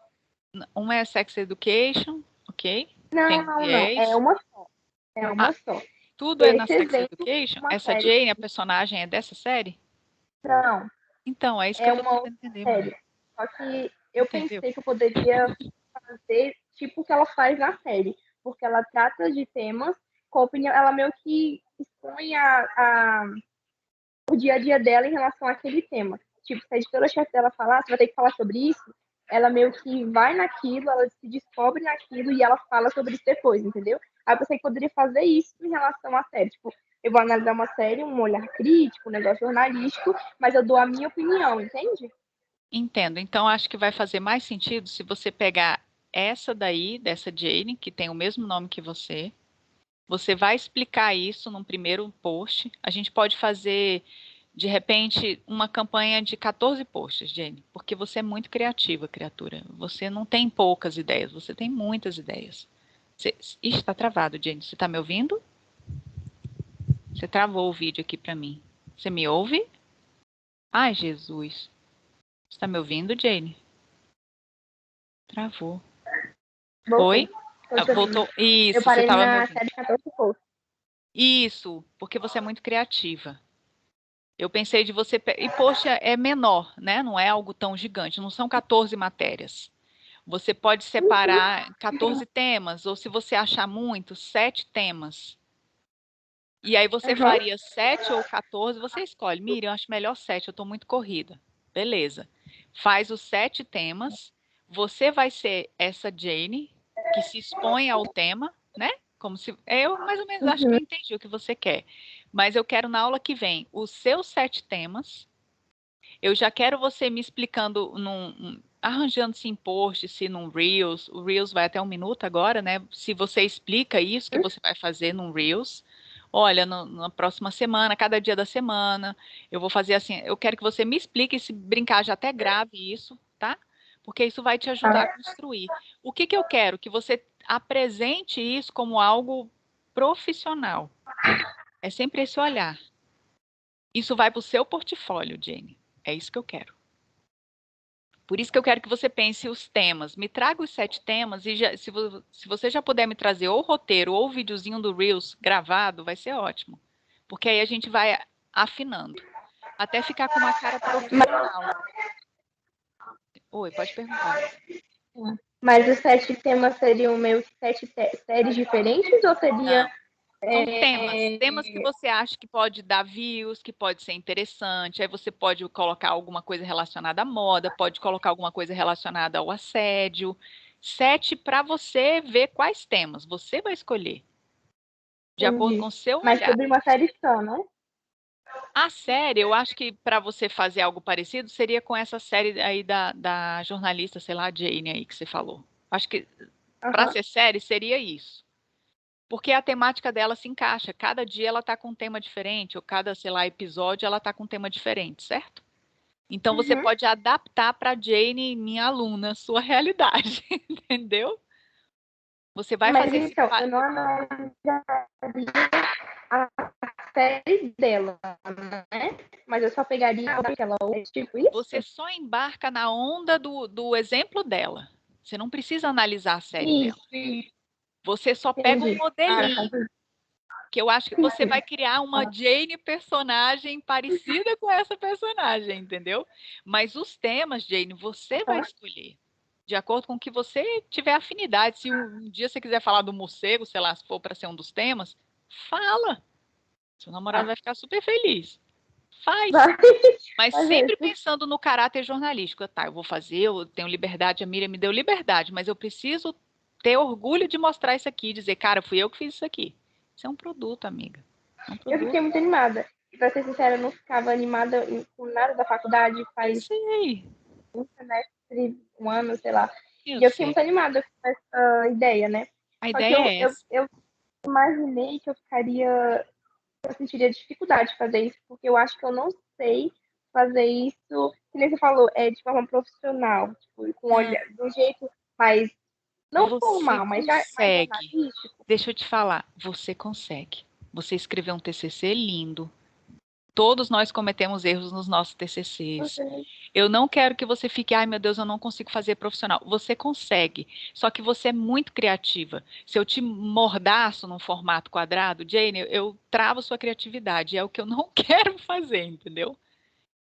uma é Sex Education, ok? Tem Não, um não, não. É viés. uma só. É Ah, uma só. tudo é na Esse Sex exemplo Education? é uma Essa série. Jane, a personagem, é dessa série? Não, Então, é isso que é eu tô uma tentando outra entender, mulher. série. Só que eu Entendeu? pensei que eu poderia fazer tipo o que ela faz na série. Porque ela trata de temas com opinião. Ela meio que expõe o dia a dia dela em relação àquele tema. Tipo, se a editora-chefe dela falar, você vai ter que falar sobre isso, ela meio que vai naquilo, ela se descobre naquilo e ela fala sobre isso depois, entendeu? Aí eu pensei que poderia fazer isso em relação à série. Tipo, eu vou analisar uma série, um olhar crítico, um negócio jornalístico, mas eu dou a minha opinião, entende? Entendo. Então, acho que vai fazer mais sentido se você pegar essa daí, dessa Jane, que tem o mesmo nome que você. Você vai explicar isso num primeiro post. A gente pode fazer, de repente, uma campanha de 14 posts, Jane, porque você é muito criativa, criatura. Você não tem poucas ideias, você tem muitas ideias. Ixi, está travado, Jane. Você está me ouvindo? Você travou o vídeo aqui para mim. Você me ouve? Ai, Jesus. Você está me ouvindo, Jane? Travou. Oi? Voltei. Tô te ouvindo. Voltou. Eu Isso, você parei estava me na ouvindo. série 14 poucos. Isso, porque você é muito criativa. Eu pensei de você. E, poxa, é menor, né? Não é algo tão gigante. Não são 14 matérias. Você pode separar 14 temas, ou se você achar muito, 7 temas. E aí você Aham. faria 7 ou 14, você escolhe. Miriam, eu acho melhor 7, eu estou muito corrida. Beleza. Faz os 7 temas. Você vai ser essa Jane, que se expõe ao tema, né? Como se. Eu mais ou menos acho que Uhum. eu entendi o que você quer. Mas eu quero na aula que vem os seus 7 temas. Eu já quero você me explicando arranjando-se em post, se num Reels. O Reels vai até 1 minuto agora, né? Se você explica isso que você vai fazer num Reels. Olha, na próxima semana, cada dia da semana, eu vou fazer assim. Eu quero que você me explique, se brincar, já até grave isso, tá? Porque isso vai te ajudar a Tá. construir. O que que eu quero? Que você apresente isso como algo profissional. É sempre esse olhar. Isso vai para o seu portfólio, Jenny. É isso que eu quero. Por isso que eu quero que você pense os temas. Me traga os 7 temas e se você já puder me trazer ou o roteiro ou o videozinho do Reels gravado, vai ser ótimo. Porque aí a gente vai afinando. Até ficar com uma cara profissional. Oi, pode perguntar. Mas os 7 temas seriam meio que 7 séries diferentes ou seria... Não. São temas que você acha que pode dar views, que pode ser interessante. Aí você pode colocar alguma coisa relacionada à moda, pode colocar alguma coisa relacionada ao assédio. 7 para você ver quais temas você vai escolher, de acordo com Entendi. o seu Mas olhar. sobre uma série só, né? A série, eu acho que para você fazer algo parecido, seria com essa série aí da jornalista, sei lá, Jane aí que você falou. Acho que para Aham. ser série seria isso. Porque a temática dela se encaixa. Cada dia ela está com um tema diferente, ou cada, sei lá, episódio ela está com um tema diferente, certo? Então você Uhum. pode adaptar para Jane, minha aluna, sua realidade, entendeu? Você vai Mas fazer esse. então, eu não analisaria a série dela, né? Mas eu só pegaria aquela outra, tipo Você isso? só embarca na onda do exemplo dela. Você não precisa analisar a série dela. Isso, Você só pega um entendi. Ah, modelinho, que eu acho que você vai criar uma Jane personagem parecida com essa personagem, entendeu? Mas os temas, Jane, você vai escolher. De acordo com o que você tiver afinidade. Se um dia você quiser falar do morcego, sei lá, se for para ser um dos temas, fala. Seu namorado vai ficar super feliz. Faz. vai Mas fazer sempre isso. pensando no caráter jornalístico. Tá, eu vou fazer, eu tenho liberdade, a Miriam me deu liberdade, mas eu preciso ter orgulho de mostrar isso aqui, dizer, cara, fui eu que fiz isso aqui. Isso é um produto, amiga. É um Eu produto. fiquei muito animada. E pra ser sincera, eu não ficava animada com nada da faculdade, Eu faz sei, um semestre, um ano, sei lá. eu E eu fiquei sei. muito animada com essa ideia, né? A Só que ideia é essa. eu imaginei que eu sentiria dificuldade de fazer isso, porque eu acho que eu não sei fazer isso, que nem você falou, de forma profissional, tipo, com Não, olhar, de um jeito mais, não você formal, mas já mais consegue. jornalístico. Deixa eu te falar, você consegue. Você escreveu um TCC lindo. Todos nós cometemos erros nos nossos TCCs. Eu não quero que você fique, ai meu Deus, eu não consigo fazer profissional. Você consegue, só que você é muito criativa. Se eu te mordaço num formato quadrado, Jane, eu travo sua criatividade. É o que eu não quero fazer, entendeu?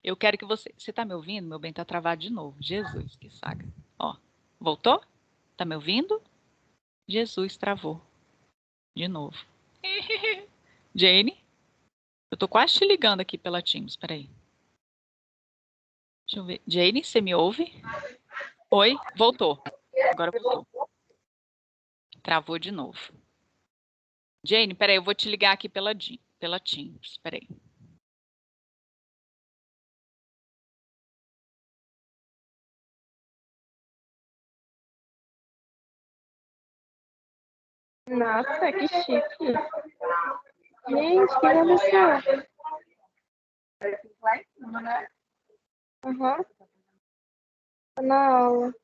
Eu quero que você. Você tá me ouvindo? Meu bem tá travado de novo. Jesus, que saga. Ó, voltou? Tá me ouvindo? Jesus travou. De novo. Jane, eu tô quase te ligando aqui pela Teams, peraí. Deixa eu ver. Jane, você me ouve? Oi? Voltou. Agora voltou. Travou de novo. Jane, peraí, eu vou te ligar aqui pela Teams. Peraí. Nossa, que chique. Gente, que delícia. Lá em cima, né? Aham. Tá na aula.